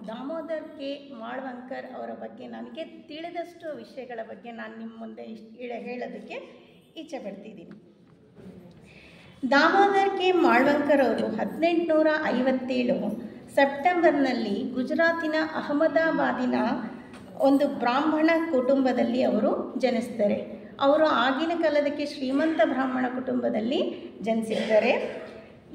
Damodar K ಮಾಳ್ವಂಕರ್ ಅವರ ಬಗ್ಗೆ ನನಗೆ ತಿಳಿದಷ್ಟು ವಿಷಯಗಳ ಬಗ್ಗೆ ನಾನು ನಿಮ್ಮ ಮುಂದೆ ಹೇಳೋದಕ್ಕೆ ಇಚ್ಛೆ ಪಡ್ತಿದ್ದೀನಿ. ದಾಮೋದರ್ ಕೆ ಮಾಳ್ವಂಕರ್ ಅವರು 1857 ಸೆಪ್ಟೆಂಬರ್ನಲ್ಲಿ ಗುಜರಾತಿನ ಅಹಮದಾಬಾದಿನ ಒಂದು ಬ್ರಾಹ್ಮಣ ಕುಟುಂಬದಲ್ಲಿ ಅವರು ಜನಿಸ್ತಾರೆ. ಅವರು ಆಗಿನ ಕಾಲದಕ್ಕೆ ಶ್ರೀಮಂತ ಬ್ರಾಹ್ಮಣ ಕುಟುಂಬದಲ್ಲಿ ಜನಿಸಿದ್ದಾರೆ.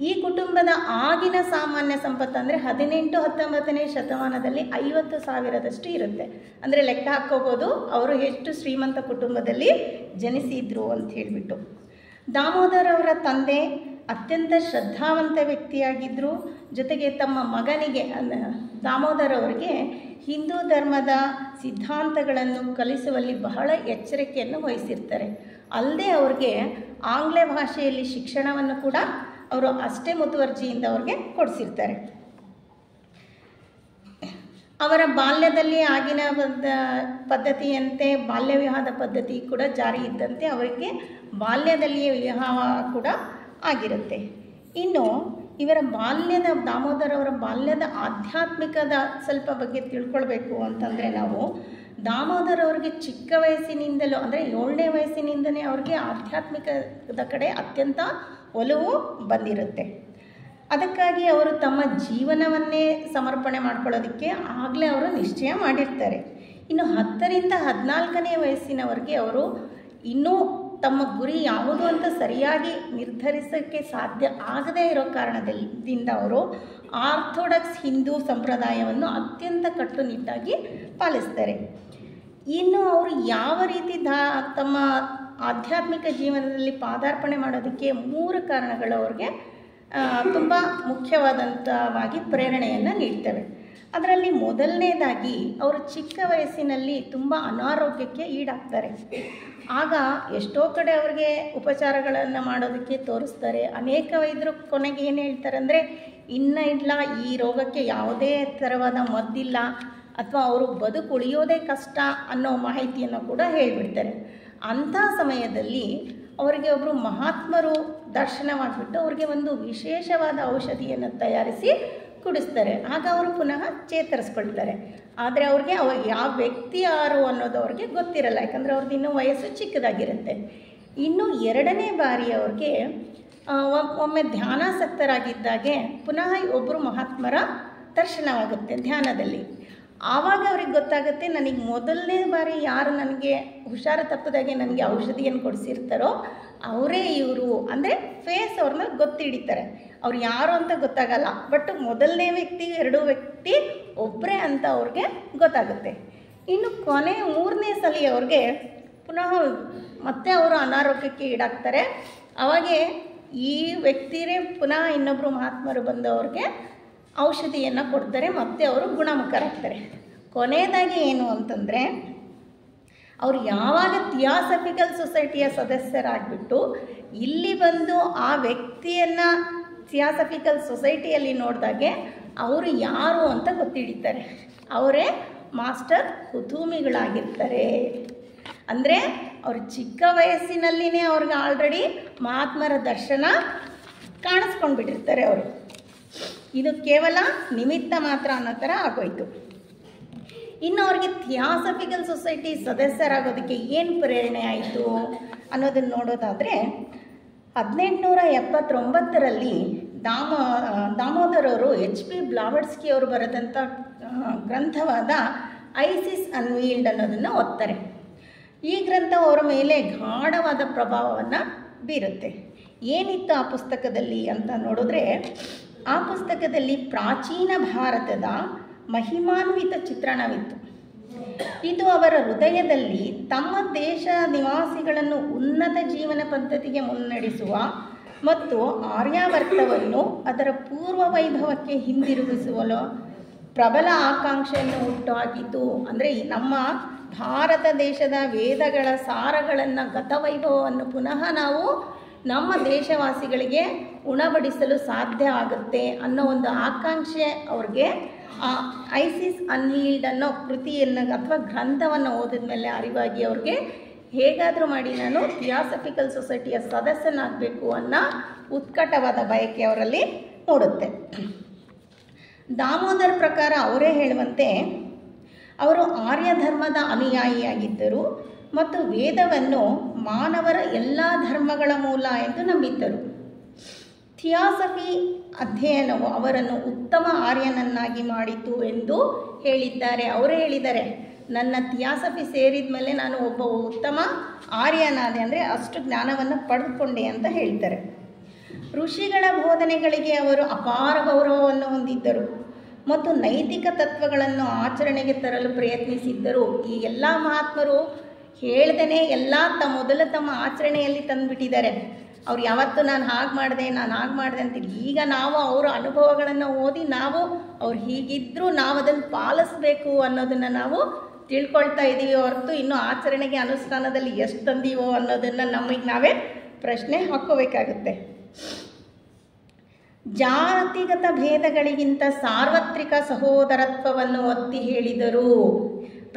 ಈ ಕುಟುಂಬದ ಆಗಿನ ಸಾಮಾನ್ಯ ಸಂಪತ್ತು ಅಂದರೆ 18-19ನೇ ಶತಮಾನದಲ್ಲಿ 50,000ದಷ್ಟು ಇರುತ್ತೆ. ಅಂದರೆ ಲೆಕ್ಕ ಹಾಕ್ಕೋಬೋದು ಅವರು ಎಷ್ಟು ಶ್ರೀಮಂತ ಕುಟುಂಬದಲ್ಲಿ ಜನಿಸಿದ್ರು ಅಂತ ಹೇಳಿಬಿಟ್ಟು. ದಾಮೋದರ್ ಅವರ ತಂದೆ ಅತ್ಯಂತ ಶ್ರದ್ಧಾವಂತ ವ್ಯಕ್ತಿಯಾಗಿದ್ದರು. ಜೊತೆಗೆ ತಮ್ಮ ಮಗನಿಗೆ ದಾಮೋದರ್ ಅವರಿಗೆ ಹಿಂದೂ ಧರ್ಮದ ಸಿದ್ಧಾಂತಗಳನ್ನು ಕಲಿಸುವಲ್ಲಿ ಬಹಳ ಎಚ್ಚರಿಕೆಯನ್ನು ವಹಿಸಿರ್ತಾರೆ. ಅಲ್ಲದೆ ಅವ್ರಿಗೆ ಆಂಗ್ಲ ಭಾಷೆಯಲ್ಲಿ ಶಿಕ್ಷಣವನ್ನು ಕೂಡ ಅವರು ಅಷ್ಟೇ ಮುತುವರ್ಜಿಯಿಂದ ಅವ್ರಿಗೆ ಕೊಡಿಸಿರ್ತಾರೆ. ಅವರ ಬಾಲ್ಯದಲ್ಲಿ ಆಗಿನ ಪದ್ಧತಿಯಂತೆ ಬಾಲ್ಯ ವಿವಾಹದ ಪದ್ಧತಿ ಕೂಡ ಜಾರಿ ಇದ್ದಂತೆ ಅವರಿಗೆ ಬಾಲ್ಯದಲ್ಲಿಯೇ ವಿವಾಹ ಕೂಡ ಆಗಿರುತ್ತೆ. ಇನ್ನು ಇವರ ದಾಮೋದರ್ ಅವರ ಬಾಲ್ಯದ ಆಧ್ಯಾತ್ಮಿಕದ ಸ್ವಲ್ಪ ಬಗ್ಗೆ ತಿಳ್ಕೊಳ್ಬೇಕು ಅಂತಂದರೆ ನಾವು ದಾಮೋದರ್ ಅವ್ರಿಗೆ ಚಿಕ್ಕ ವಯಸ್ಸಿನಿಂದಲೂ ಅಂದರೆ 7ನೇ ವಯಸ್ಸಿನಿಂದಲೇ ಅವ್ರಿಗೆ ಆಧ್ಯಾತ್ಮಿಕದ ಕಡೆ ಅತ್ಯಂತ ಒಲವು ಬಂದಿರುತ್ತೆ. ಅದಕ್ಕಾಗಿ ಅವರು ತಮ್ಮ ಜೀವನವನ್ನೇ ಸಮರ್ಪಣೆ ಮಾಡ್ಕೊಳ್ಳೋದಕ್ಕೆ ಆಗಲೇ ಅವರು ನಿಶ್ಚಯ ಮಾಡಿರ್ತಾರೆ. ಇನ್ನು 10ರಿಂದ 14ನೇ ವಯಸ್ಸಿನವರೆಗೆ ಅವರು ಇನ್ನೂ ತಮ್ಮ ಗುರಿ ಯಾವುದು ಅಂತ ಸರಿಯಾಗಿ ನಿರ್ಧರಿಸೋಕ್ಕೆ ಸಾಧ್ಯ ಆಗದೇ ಇರೋ ಕಾರಣದಿಂದ ಅವರು ಆರ್ಥೋಡಾಕ್ಸ್ ಹಿಂದೂ ಸಂಪ್ರದಾಯವನ್ನು ಅತ್ಯಂತ ಕಟ್ಟುನಿಟ್ಟಾಗಿ ಪಾಲಿಸ್ತಾರೆ. ಇನ್ನು ಅವರು ಯಾವ ರೀತಿ ತಮ್ಮ ಆಧ್ಯಾತ್ಮಿಕ ಜೀವನದಲ್ಲಿ ಪಾದಾರ್ಪಣೆ ಮಾಡೋದಕ್ಕೆ 3 ಕಾರಣಗಳು ಅವ್ರಿಗೆ ತುಂಬ ಮುಖ್ಯವಾದಂಥವಾಗಿ ಪ್ರೇರಣೆಯನ್ನು ನೀಡ್ತವೆ. ಅದರಲ್ಲಿ ಮೊದಲನೇದಾಗಿ ಅವರು ಚಿಕ್ಕ ವಯಸ್ಸಿನಲ್ಲಿ ತುಂಬ ಅನಾರೋಗ್ಯಕ್ಕೆ ಈಡಾಗ್ತಾರೆ. ಆಗ ಎಷ್ಟೋ ಕಡೆ ಅವ್ರಿಗೆ ಉಪಚಾರಗಳನ್ನು ಮಾಡೋದಕ್ಕೆ ತೋರಿಸ್ತಾರೆ. ಅನೇಕ ವೈದ್ಯರು ಕೊನೆಗೆ ಏನು ಹೇಳ್ತಾರೆ ಅಂದರೆ ಇಲ್ಲ ಈ ರೋಗಕ್ಕೆ ಯಾವುದೇ ಥರವಾದ ಮದ್ದಿಲ್ಲ ಅಥವಾ ಅವರು ಉಳಿಯೋದೇ ಕಷ್ಟ ಅನ್ನೋ ಮಾಹಿತಿಯನ್ನು ಕೂಡ ಹೇಳಿಬಿಡ್ತಾರೆ. ಅಂಥ ಸಮಯದಲ್ಲಿ ಅವರಿಗೆ ಒಬ್ಬರು ಮಹಾತ್ಮರು ದರ್ಶನವಾಗಿಬಿಟ್ಟು ಅವ್ರಿಗೆ ಒಂದು ವಿಶೇಷವಾದ ಔಷಧಿಯನ್ನು ತಯಾರಿಸಿ ಕುಡಿಸ್ತಾರೆ. ಆಗ ಅವರು ಪುನಃ ಚೇತರಿಸ್ಕೊಳ್ತಾರೆ. ಆದರೆ ಅವ್ರಿಗೆ ಯಾವ ವ್ಯಕ್ತಿ ಯಾರು ಅನ್ನೋದು ಅವ್ರಿಗೆ ಗೊತ್ತಿರಲ್ಲ, ಯಾಕಂದರೆ ಅವ್ರದ್ದು ಇನ್ನೂ ವಯಸ್ಸು ಚಿಕ್ಕದಾಗಿರುತ್ತೆ. ಇನ್ನು 2ನೇ ಬಾರಿ ಅವ್ರಿಗೆ ಒಮ್ಮೆ ಧ್ಯಾನಾಸಕ್ತರಾಗಿದ್ದಾಗೆ ಪುನಃ ಒಬ್ಬರು ಮಹಾತ್ಮರ ದರ್ಶನವಾಗುತ್ತೆ ಧ್ಯಾನದಲ್ಲಿ. ಆವಾಗ ಅವ್ರಿಗೆ ಗೊತ್ತಾಗುತ್ತೆ ನನಗೆ ಮೊದಲನೇ ಬಾರಿ ಯಾರು ನನಗೆ ಹುಷಾರು ತಪ್ಪದಾಗೆ ನನಗೆ ಔಷಧಿಯನ್ನು ಕೊಡಿಸಿರ್ತಾರೋ ಅವರೇ ಇವರು ಅಂದರೆ ಫೇಸ್ ಅವ್ರನ್ನ ಗೊತ್ತಿಡಿತಾರೆ. ಅವ್ರು ಯಾರು ಅಂತ ಗೊತ್ತಾಗಲ್ಲ, ಬಟ್ ಮೊದಲನೇ ವ್ಯಕ್ತಿ 2 ವ್ಯಕ್ತಿ ಒಬ್ಬರೇ ಅಂತ ಅವ್ರಿಗೆ ಗೊತ್ತಾಗುತ್ತೆ. ಇನ್ನು ಕೊನೆ 3ನೇ ಸಲ ಅವ್ರಿಗೆ ಪುನಃ ಮತ್ತೆ ಅವರು ಅನಾರೋಗ್ಯಕ್ಕೆ ಈಡಾಗ್ತಾರೆ. ಅವಾಗೆ ಈ ವ್ಯಕ್ತಿಯೇ ಪುನಃ ಇನ್ನೊಬ್ಬರು ಮಹಾತ್ಮರು ಬಂದು ಅವ್ರಿಗೆ ಔಷಧಿಯನ್ನು ಕೊಡ್ತಾರೆ, ಮತ್ತೆ ಅವರು ಗುಣಮುಖರಾಗ್ತಾರೆ. ಕೊನೆಯದಾಗಿ ಏನು ಅಂತಂದರೆ ಅವರು ಯಾವಾಗ ಥಿಯಾಸಫಿಕಲ್ ಸೊಸೈಟಿಯ ಸದಸ್ಯರಾಗಿಬಿಟ್ಟು ಇಲ್ಲಿ ಬಂದು ಆ ವ್ಯಕ್ತಿಯನ್ನು ಥಿಯಾಸಫಿಕಲ್ ಸೊಸೈಟಿಯಲ್ಲಿ ನೋಡಿದಾಗೆ ಅವರು ಯಾರು ಅಂತ ಗೊತ್ತಿಡಿತಾರೆ. ಅವರೇ ಮಾಸ್ಟರ್ ಹುತೂಮಿಗಳಾಗಿರ್ತಾರೆ. ಅಂದರೆ ಅವರು ಚಿಕ್ಕ ವಯಸ್ಸಿನಲ್ಲಿನೇ ಅವ್ರಿಗೆ ಆಲ್ರೆಡಿ ಮಹಾತ್ಮರ ದರ್ಶನ ಕಾಣಿಸ್ಕೊಂಡ್ಬಿಟ್ಟಿರ್ತಾರೆ. ಅವರು ಇದು ಕೇವಲ ನಿಮಿತ್ತ ಮಾತ್ರ ಅನ್ನೋ ಥರ ಆಗೋಯ್ತು. ಇನ್ನು ಅವ್ರಿಗೆ ಥಿಯಾಸಫಿಕಲ್ ಸೊಸೈಟಿ ಸದಸ್ಯರಾಗೋದಕ್ಕೆ ಏನು ಪ್ರೇರಣೆ ಆಯಿತು ಅನ್ನೋದನ್ನು ನೋಡೋದಾದರೆ 1879ರಲ್ಲಿ ದಾಮೋದರ್ ಅವರು HP ಬ್ಲಾವಟ್ಸ್ಕಿ ಅವರು ಬರೆದಂಥ ಗ್ರಂಥವಾದ ಐಸಿಸ್ ಅನ್ವೀಲ್ಡ್ ಅನ್ನೋದನ್ನು ಓದ್ತಾರೆ. ಈ ಗ್ರಂಥ ಅವರ ಮೇಲೆ ಗಾಢವಾದ ಪ್ರಭಾವವನ್ನು ಬೀರುತ್ತೆ. ಏನಿತ್ತು ಆ ಪುಸ್ತಕದಲ್ಲಿ ಅಂತ ನೋಡಿದ್ರೆ ಆ ಪುಸ್ತಕದಲ್ಲಿ ಪ್ರಾಚೀನ ಭಾರತದ ಮಹಿಮಾನ್ವಿತ ಚಿತ್ರಣವಿತ್ತು. ಇದು ಅವರ ಹೃದಯದಲ್ಲಿ ತಮ್ಮ ದೇಶ ನಿವಾಸಿಗಳನ್ನು ಉನ್ನತ ಜೀವನ ಪದ್ಧತಿಗೆ ಮುನ್ನಡೆಸುವ ಮತ್ತು ಆರ್ಯಾವರ್ತವನ್ನು ಅದರ ಪೂರ್ವ ವೈಭವಕ್ಕೆ ಹಿಂದಿರುಗಿಸುವಲು ಪ್ರಬಲ ಆಕಾಂಕ್ಷೆಯನ್ನು ಹುಟ್ಟುಹಾಕಿತು. ಅಂದರೆ ನಮ್ಮ ಭಾರತ ದೇಶದ ವೇದಗಳ ಸಾರಗಳನ್ನು ಗತವೈಭವವನ್ನು ಪುನಃ ನಾವು ನಮ್ಮ ದೇಶವಾಸಿಗಳಿಗೆ ಉಣಬಡಿಸಲು ಸಾಧ್ಯ ಆಗುತ್ತೆ ಅನ್ನೋ ಒಂದು ಆಕಾಂಕ್ಷೆ ಅವ್ರಿಗೆ ಐಸಿಸ್ ಅನ್ವೀಲ್ಡ್ ಅನ್ನೋ ಕೃತಿಯನ್ನು ಅಥವಾ ಗ್ರಂಥವನ್ನು ಓದಿದ ಮೇಲೆ ಅರಿವಾಗಿ ಅವ್ರಿಗೆ ಹೇಗಾದರೂ ಮಾಡಿ ನಾನು ಥಿಯಾಸಫಿಕಲ್ ಸೊಸೈಟಿಯ ಸದಸ್ಯನಾಗಬೇಕು ಅನ್ನೋ ಉತ್ಕಟವಾದ ಬಯಕೆ ಅವರಲ್ಲಿ ಮೂಡುತ್ತೆ. ದಾಮೋದರ್ ಪ್ರಕಾರ ಅವರೇ ಹೇಳುವಂತೆ ಅವರು ಆರ್ಯ ಧರ್ಮದ ಅನುಯಾಯಿಯಾಗಿದ್ದರು ಮತ್ತು ವೇದವನ್ನು ಮಾನವರ ಎಲ್ಲ ಧರ್ಮಗಳ ಮೂಲ ಎಂದು ನಂಬಿದ್ದರು. ಥಿಯಾಸಫಿ ಅಧ್ಯಯನವು ಅವರನ್ನು ಉತ್ತಮ ಆರ್ಯನನ್ನಾಗಿ ಮಾಡಿತು ಎಂದು ಹೇಳಿದ್ದಾರೆ. ಅವರೇ ಹೇಳಿದ್ದಾರೆ, ನನ್ನ ಥಿಯಾಸಫಿ ಸೇರಿದ ಮೇಲೆ ನಾನು ಒಬ್ಬ ಉತ್ತಮ ಆರ್ಯನಾದೆ, ಅಂದರೆ ಅಷ್ಟು ಜ್ಞಾನವನ್ನು ಪಡೆದುಕೊಂಡೆ ಅಂತ ಹೇಳ್ತಾರೆ. ಋಷಿಗಳ ಬೋಧನೆಗಳಿಗೆ ಅವರು ಅಪಾರ ಗೌರವವನ್ನು ಹೊಂದಿದ್ದರು ಮತ್ತು ನೈತಿಕ ತತ್ವಗಳನ್ನು ಆಚರಣೆಗೆ ತರಲು ಪ್ರಯತ್ನಿಸಿದ್ದರು. ಈ ಎಲ್ಲ ಮಹಾತ್ಮರು ಹೇಳ್ದೇ ಎಲ್ಲ ಮೊದಲು ತಮ್ಮ ಆಚರಣೆಯಲ್ಲಿ ತಂದುಬಿಟ್ಟಿದ್ದಾರೆ. ಅವ್ರು ಯಾವತ್ತೂ ನಾನು ಹಾಗೆ ಮಾಡಿದೆ ಅಂತೇಳಿ. ಈಗ ನಾವು ಅವರ ಅನುಭವಗಳನ್ನು ಓದಿ ನಾವು ಅವ್ರು ಹೀಗಿದ್ದರೂ ನಾವು ಅದನ್ನು ಪಾಲಿಸಬೇಕು ಅನ್ನೋದನ್ನು ನಾವು ತಿಳ್ಕೊಳ್ತಾ ಇದ್ದೀವಿ ಹೊರತು ಇನ್ನೂ ಆಚರಣೆಗೆ ಅನುಷ್ಠಾನದಲ್ಲಿ ಎಷ್ಟು ತಂದೀವೋ ಅನ್ನೋದನ್ನು ನಮಗೆ ನಾವೇ ಪ್ರಶ್ನೆ ಹಾಕ್ಕೋಬೇಕಾಗುತ್ತೆ. ಜಾತಿಗತ ಭೇದಗಳಿಗಿಂತ ಸಾರ್ವತ್ರಿಕ ಸಹೋದರತ್ವವನ್ನು ಒತ್ತಿ ಹೇಳಿದರು.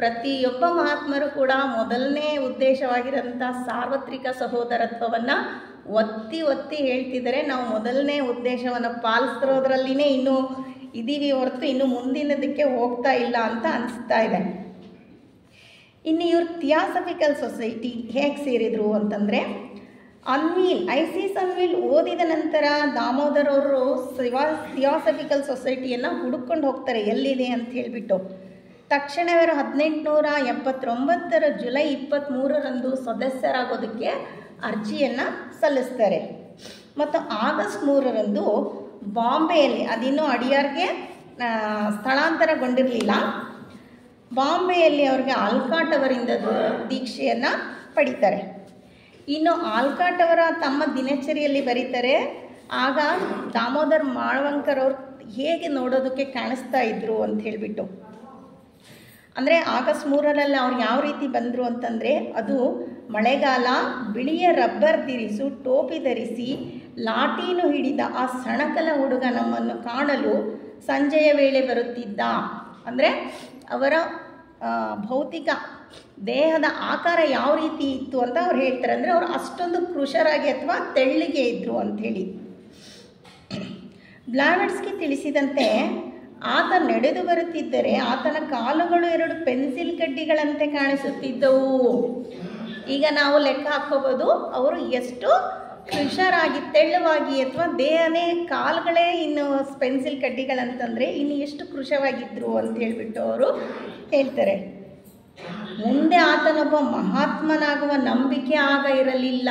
ಪ್ರತಿಯೊಬ್ಬ ಮಹಾತ್ಮರು ಕೂಡ ಮೊದಲನೇ ಉದ್ದೇಶವಾಗಿರೋಂಥ ಸಾರ್ವತ್ರಿಕ ಸಹೋದರತ್ವವನ್ನು ಒತ್ತಿ ಹೇಳ್ತಿದ್ದಾರೆ. ನಾವು ಮೊದಲನೇ ಉದ್ದೇಶವನ್ನು ಪಾಲಿಸ್ತಿರೋದ್ರಲ್ಲಿನೇ ಇನ್ನೂ ಇದ್ದೀವಿ ಹೊರತು ಇನ್ನು ಮುಂದಿನದಕ್ಕೆ ಹೋಗ್ತಾ ಇಲ್ಲ ಅಂತ ಅನಿಸ್ತಾ ಇದೆ. ಇನ್ನು ಇವರು ಥಿಯಾಸಫಿಕಲ್ ಸೊಸೈಟಿ ಹೇಗೆ ಸೇರಿದರು ಅಂತಂದರೆ, ಐಸಿಸ್ ಅನ್ವಿಲ್ ಓದಿದ ನಂತರ ದಾಮೋದರ್ ಅವರು ಥಿಯಾಸಫಿಕಲ್ ಸೊಸೈಟಿಯನ್ನು ಹುಡುಕೊಂಡು ಹೋಗ್ತಾರೆ ಎಲ್ಲಿದೆ ಅಂತ ಹೇಳಿಬಿಟ್ಟು. ತಕ್ಷಣವೇ 1879 ಜುಲೈ 23 ಸದಸ್ಯರಾಗೋದಕ್ಕೆ ಅರ್ಜಿಯನ್ನು ಸಲ್ಲಿಸ್ತಾರೆ ಮತ್ತು ಆಗಸ್ಟ್ 3 ಬಾಂಬೆಯಲ್ಲಿ, ಅದಿನ್ನೂ ಅಡಿಯಾರ್ಗೆ ಸ್ಥಳಾಂತರಗೊಂಡಿರಲಿಲ್ಲ, ಬಾಂಬೆಯಲ್ಲಿ ಅವ್ರಿಗೆ ಆಲ್ಕಾಟ್ ಅವರಿಂದ ದೀಕ್ಷೆಯನ್ನು ಪಡಿತಾರೆ. ಇನ್ನು ಆಲ್ಕಾಟ್ ಅವರ ತಮ್ಮ ದಿನಚರಿಯಲ್ಲಿ ಬರೀತಾರೆ, ಆಗ ದಾಮೋದರ್ ಮಾಳವಂಕರ್ ಅವರು ಹೇಗೆ ನೋಡೋದಕ್ಕೆ ಕಾಣಿಸ್ತಾ ಇದ್ರು ಅಂತ ಹೇಳಿಬಿಟ್ಟು. ಅಂದರೆ ಆಗಸ್ಟ್ 3 ಅವ್ರು ಯಾವ ರೀತಿ ಬಂದರು ಅಂತಂದರೆ, ಅದು ಮಳೆಗಾಲ, ಬಿಳಿಯ ರಬ್ಬರ್ ದಿರಿಸು ಟೋಪಿ ಧರಿಸಿ ಲಾಟೀನು ಹಿಡಿದ ಆ ಸಣಕಲ ಹುಡುಗ ನಮ್ಮನ್ನು ಕಾಣಲು ಸಂಜೆಯ ವೇಳೆ ಬರುತ್ತಿದ್ದ. ಅಂದರೆ ಅವರ ಭೌತಿಕ ದೇಹದ ಆಕಾರ ಯಾವ ರೀತಿ ಇತ್ತು ಅಂತ ಅವ್ರು ಹೇಳ್ತಾರೆ. ಅಂದರೆ ಅವರು ಅಷ್ಟೊಂದು ಕೃಶರಾಗಿ ಅಥವಾ ತೆಳ್ಳಿಗೆ ಇದ್ದರು ಅಂಥೇಳಿ. ಬ್ಲಾವಟ್ಸ್ಕಿ ತಿಳಿಸಿದಂತೆ ಆತ ನಡೆದು ಬರುತ್ತಿದ್ದರೆ ಆತನ ಕಾಲುಗಳು 2 ಪೆನ್ಸಿಲ್ ಕಡ್ಡಿಗಳಂತೆ ಕಾಣಿಸುತ್ತಿದ್ದವು. ಈಗ ನಾವು ಲೆಕ್ಕ ಹಾಕ್ಕೋಬೋದು ಅವರು ಎಷ್ಟು ಕೃಶರಾಗಿ ತೆಳ್ಳವಾಗಿ, ಅಥವಾ ದೇಹನೇ ಕಾಲುಗಳೇ ಇನ್ನು ಪೆನ್ಸಿಲ್ ಕಡ್ಡಿಗಳಂತಂದರೆ ಇನ್ನು ಎಷ್ಟು ಕೃಶವಾಗಿದ್ದರು ಅಂತ ಹೇಳ್ಬಿಟ್ಟು ಅವರು ಹೇಳ್ತಾರೆ. ಮುಂದೆ ಆತನೊಬ್ಬ ಮಹಾತ್ಮನಾಗುವ ನಂಬಿಕೆ ಆಗ ಇರಲಿಲ್ಲ.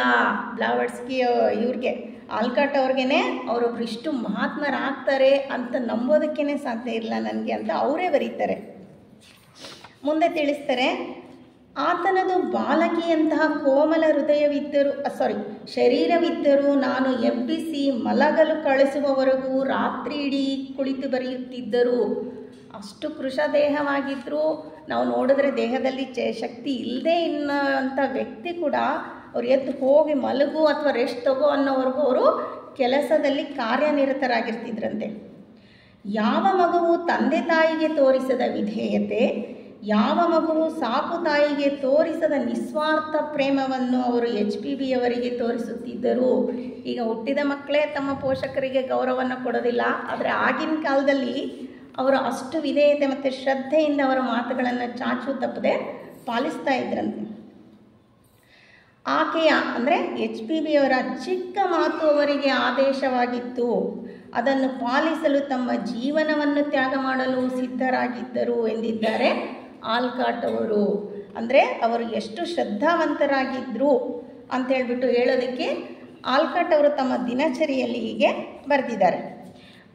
ಬ್ಲಾವಟ್ಸ್ಕಿ ಇವ್ರಿಗೆ, ಆಲ್ಕಾಟ್ ಅವ್ರಿಗೇ ಅವರೊಬ್ರು ಇಷ್ಟು ಮಹಾತ್ಮರಾಗ್ತಾರೆ ಅಂತ ನಂಬೋದಕ್ಕೇ ಸಾಧ್ಯ ಇಲ್ಲ ನನಗೆ ಅಂತ ಅವರೇ ಬರೀತಾರೆ. ಮುಂದೆ ತಿಳಿಸ್ತಾರೆ, ಆತನದು ಬಾಲಕಿಯಂತಹ ಕೋಮಲ ಶರೀರವಿದ್ದರೂ ನಾನು ಎಬ್ಬಿಸಿ ಮಲಗಲು ಕಳಿಸುವವರೆಗೂ ರಾತ್ರಿ ಇಡೀ ಕುಳಿತು ಬರೆಯುತ್ತಿದ್ದರು. ಅಷ್ಟು ಕೃಶ ದೇಹವಾಗಿದ್ದರೂ ನಾವು ನೋಡಿದ್ರೆ ದೇಹದಲ್ಲಿ ಶಕ್ತಿ ಇಲ್ಲದೆ ಇನ್ನಂಥ ವ್ಯಕ್ತಿ ಕೂಡ ಅವ್ರು ಎದ್ದು ಹೋಗಿ ಮಲಗು ಅಥವಾ ರೆಸ್ಟ್ ತಗೋ ಅನ್ನೋವರೆಗೂ ಅವರು ಕೆಲಸದಲ್ಲಿ ಕಾರ್ಯನಿರತರಾಗಿರ್ತಿದ್ರಂತೆ. ಯಾವ ಮಗುವು ತಂದೆ ತಾಯಿಗೆ ತೋರಿಸದ ವಿಧೇಯತೆ, ಯಾವ ಮಗುವು ಸಾಕು ತಾಯಿಗೆ ತೋರಿಸದ ನಿಸ್ವಾರ್ಥ ಪ್ರೇಮವನ್ನು ಅವರು HPB ಅವರಿಗೆ ತೋರಿಸುತ್ತಿದ್ದರು. ಈಗ ಹುಟ್ಟಿದ ಮಕ್ಕಳೇ ತಮ್ಮ ಪೋಷಕರಿಗೆ ಗೌರವವನ್ನು ಕೊಡೋದಿಲ್ಲ, ಆದರೆ ಆಗಿನ ಕಾಲದಲ್ಲಿ ಅವರು ಅಷ್ಟು ವಿಧೇಯತೆ ಮತ್ತು ಶ್ರದ್ಧೆಯಿಂದ ಅವರ ಮಾತುಗಳನ್ನು ಚಾಚು ತಪ್ಪದೆ ಪಾಲಿಸ್ತಾ ಇದ್ರಂತೆ. ಆಕೆಯ ಅಂದರೆ HPB ಅವರ ಚಿಕ್ಕ ಮಾತು ಅವರಿಗೆ ಆದೇಶವಾಗಿತ್ತು. ಅದನ್ನು ಪಾಲಿಸಲು ತಮ್ಮ ಜೀವನವನ್ನು ತ್ಯಾಗ ಮಾಡಲು ಸಿದ್ಧರಾಗಿದ್ದರು ಎಂದಿದ್ದಾರೆ ಆಲ್ಕಾಟ್ ಅವರು. ಅಂದರೆ ಅವರು ಎಷ್ಟು ಶ್ರದ್ಧಾವಂತರಾಗಿದ್ದರು ಅಂತೇಳ್ಬಿಟ್ಟು ಹೇಳೋದಕ್ಕೆ ಆಲ್ಕಾಟ್ ಅವರು ತಮ್ಮ ದಿನಚರಿಯಲ್ಲಿ ಹೀಗೆ ಬರೆದಿದ್ದಾರೆ.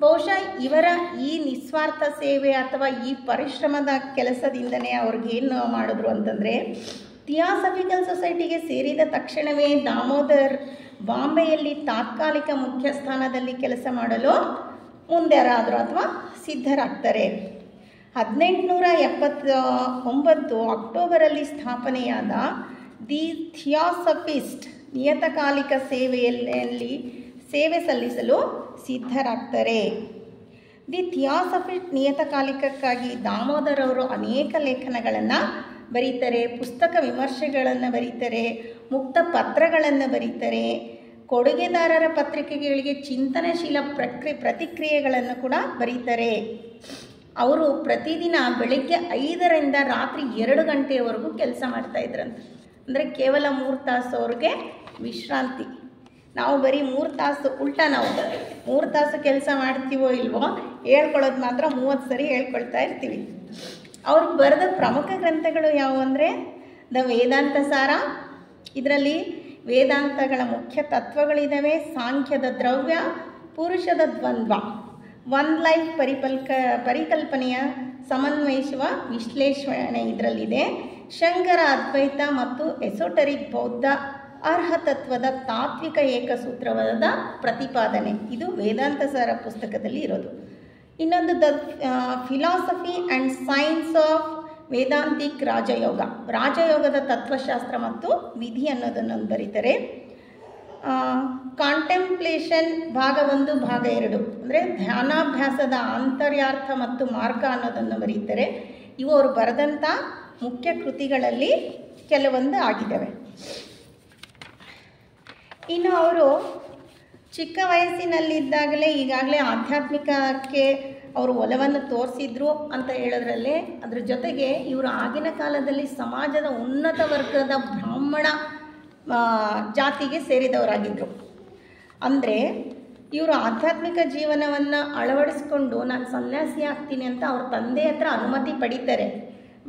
ಬಹುಶಃ ಇವರ ಈ ನಿಸ್ವಾರ್ಥ ಸೇವೆ ಅಥವಾ ಈ ಪರಿಶ್ರಮದ ಕೆಲಸದಿಂದನೇ ಅವ್ರಿಗೇನು ಮಾಡಿದ್ರು ಅಂತಂದರೆ, ಥಿಯಾಸಫಿಕಲ್ ಸೊಸೈಟಿಗೆ ಸೇರಿದ ತಕ್ಷಣವೇ ದಾಮೋದರ್ ಬಾಂಬೆಯಲ್ಲಿ ತಾತ್ಕಾಲಿಕ ಮುಖ್ಯ ಸ್ಥಾನದಲ್ಲಿ ಕೆಲಸ ಮಾಡಲು ಮುಂದೆರಾದರು ಅಥವಾ ಸಿದ್ಧರಾಗ್ತಾರೆ. 1879 ಅಕ್ಟೋಬರಲ್ಲಿ ಸ್ಥಾಪನೆಯಾದ ದಿ ಥಿಯಾಸಫಿಸ್ಟ್ ನಿಯತಕಾಲಿಕ ಸೇವೆಯಲ್ಲಿ ಸೇವೆ ಸಲ್ಲಿಸಲು ಸಿದ್ಧರಾಗ್ತಾರೆ. ದಿ ಥಿಯಾಸಫಿಸ್ಟ್ ನಿಯತಕಾಲಿಕಕ್ಕಾಗಿ ದಾಮೋದರ್ ಅವರು ಅನೇಕ ಲೇಖನಗಳನ್ನು ಬರೀತಾರೆ, ಪುಸ್ತಕ ವಿಮರ್ಶೆಗಳನ್ನು ಬರೀತಾರೆ, ಮುಕ್ತ ಪತ್ರಗಳನ್ನು ಬರೀತಾರೆ. ಕೊಡುಗೆದಾರರ ಪತ್ರಿಕೆಗಳಿಗೆ ಚಿಂತನಶೀಲ ಪ್ರತಿಕ್ರಿಯೆಗಳನ್ನು ಕೂಡ ಬರೀತಾರೆ. ಅವರು ಪ್ರತಿದಿನ ಬೆಳಗ್ಗೆ 5ರಿಂದ ರಾತ್ರಿ 2 ಗಂಟೆಯವರೆಗೂ ಕೆಲಸ ಮಾಡ್ತಾಯಿದ್ರಂತೆ. ಅಂದರೆ ಕೇವಲ 3 ತಾಸು ಅವ್ರಿಗೆ ವಿಶ್ರಾಂತಿ. ನಾವು ಬರೀ 3 ತಾಸು ಉಲ್ಟಾ, ನಾವು 3 ತಾಸು ಕೆಲಸ ಮಾಡ್ತೀವೋ ಇಲ್ವೋ, ಹೇಳ್ಕೊಳ್ಳೋದು ಮಾತ್ರ 30 ಸರಿ ಹೇಳ್ಕೊಳ್ತಾ ಇರ್ತೀವಿ. ಅವರು ಬರೆದ ಪ್ರಮುಖ ಗ್ರಂಥಗಳು ಯಾವುವು ಅಂದರೆ ದ ವೇದಾಂತ ಸಾರ, ಇದರಲ್ಲಿ ವೇದಾಂತಗಳ ಮುಖ್ಯ ತತ್ವಗಳಿದ್ದಾವೆ. ಸಾಂಖ್ಯದ ದ್ರವ್ಯ, ಪುರುಷದ ದ್ವಂದ್ವ, ಒನ್ ಲೈಫ್ ಪರಿಕಲ್ಪನೆಯ ಸಮನ್ವಯಿಸುವ ವಿಶ್ಲೇಷಣೆ ಇದರಲ್ಲಿದೆ. ಶಂಕರ ಅದ್ವೈತ ಮತ್ತು ಎಸೋಟರಿಕ್ ಬೌದ್ಧ ಅರ್ಹತತ್ವದ ತಾತ್ವಿಕ ಏಕಸೂತ್ರವಾದ ಪ್ರತಿಪಾದನೆ, ಇದು ವೇದಾಂತ ಸಾರ ಪುಸ್ತಕದಲ್ಲಿ ಇರೋದು. ಇನ್ನೊಂದು the philosophy and science of Vedantic Rajayoga, ರಾಜಯೋಗದ ತತ್ವಶಾಸ್ತ್ರ ಮತ್ತು ವಿಧಿ ಅನ್ನೋದನ್ನು ಬರೀತಾರೆ. ಕಾಂಟೆಂಪ್ಲೇಷನ್ ಭಾಗ 1 ಭಾಗ 2 ಅಂದರೆ ಧ್ಯಾನಾಭ್ಯಾಸದ ಆಂತರ್ಯಾರ್ಥ ಮತ್ತು ಮಾರ್ಗ ಅನ್ನೋದನ್ನು ಬರೀತಾರೆ. ಇವು ಅವರು ಬರೆದಂಥ ಮುಖ್ಯ ಕೃತಿಗಳಲ್ಲಿ ಕೆಲವೊಂದು ಆಗಿದ್ದಾವೆ. ಇನ್ನು ಅವರು ಚಿಕ್ಕ ವಯಸ್ಸಿನಲ್ಲಿದ್ದಾಗಲೇ ಈಗಾಗಲೇ ಆಧ್ಯಾತ್ಮಿಕಕ್ಕೆ ಅವರು ಒಲವನ್ನು ತೋರಿಸಿದ್ರು ಅಂತ ಹೇಳೋದ್ರಲ್ಲೇ, ಅದ್ರ ಜೊತೆಗೆ ಇವರು ಆಗಿನ ಕಾಲದಲ್ಲಿ ಸಮಾಜದ ಉನ್ನತ ವರ್ಗದ ಬ್ರಾಹ್ಮಣ ಜಾತಿಗೆ ಸೇರಿದವರಾಗಿದ್ದರು. ಅಂದರೆ ಇವರು ಆಧ್ಯಾತ್ಮಿಕ ಜೀವನವನ್ನು ಅಳವಡಿಸ್ಕೊಂಡು ನಾನು ಸನ್ಯಾಸಿ ಆಗ್ತೀನಿ ಅಂತ ಅವ್ರ ತಂದೆ ಹತ್ರ ಅನುಮತಿ ಪಡೀತಾರೆ.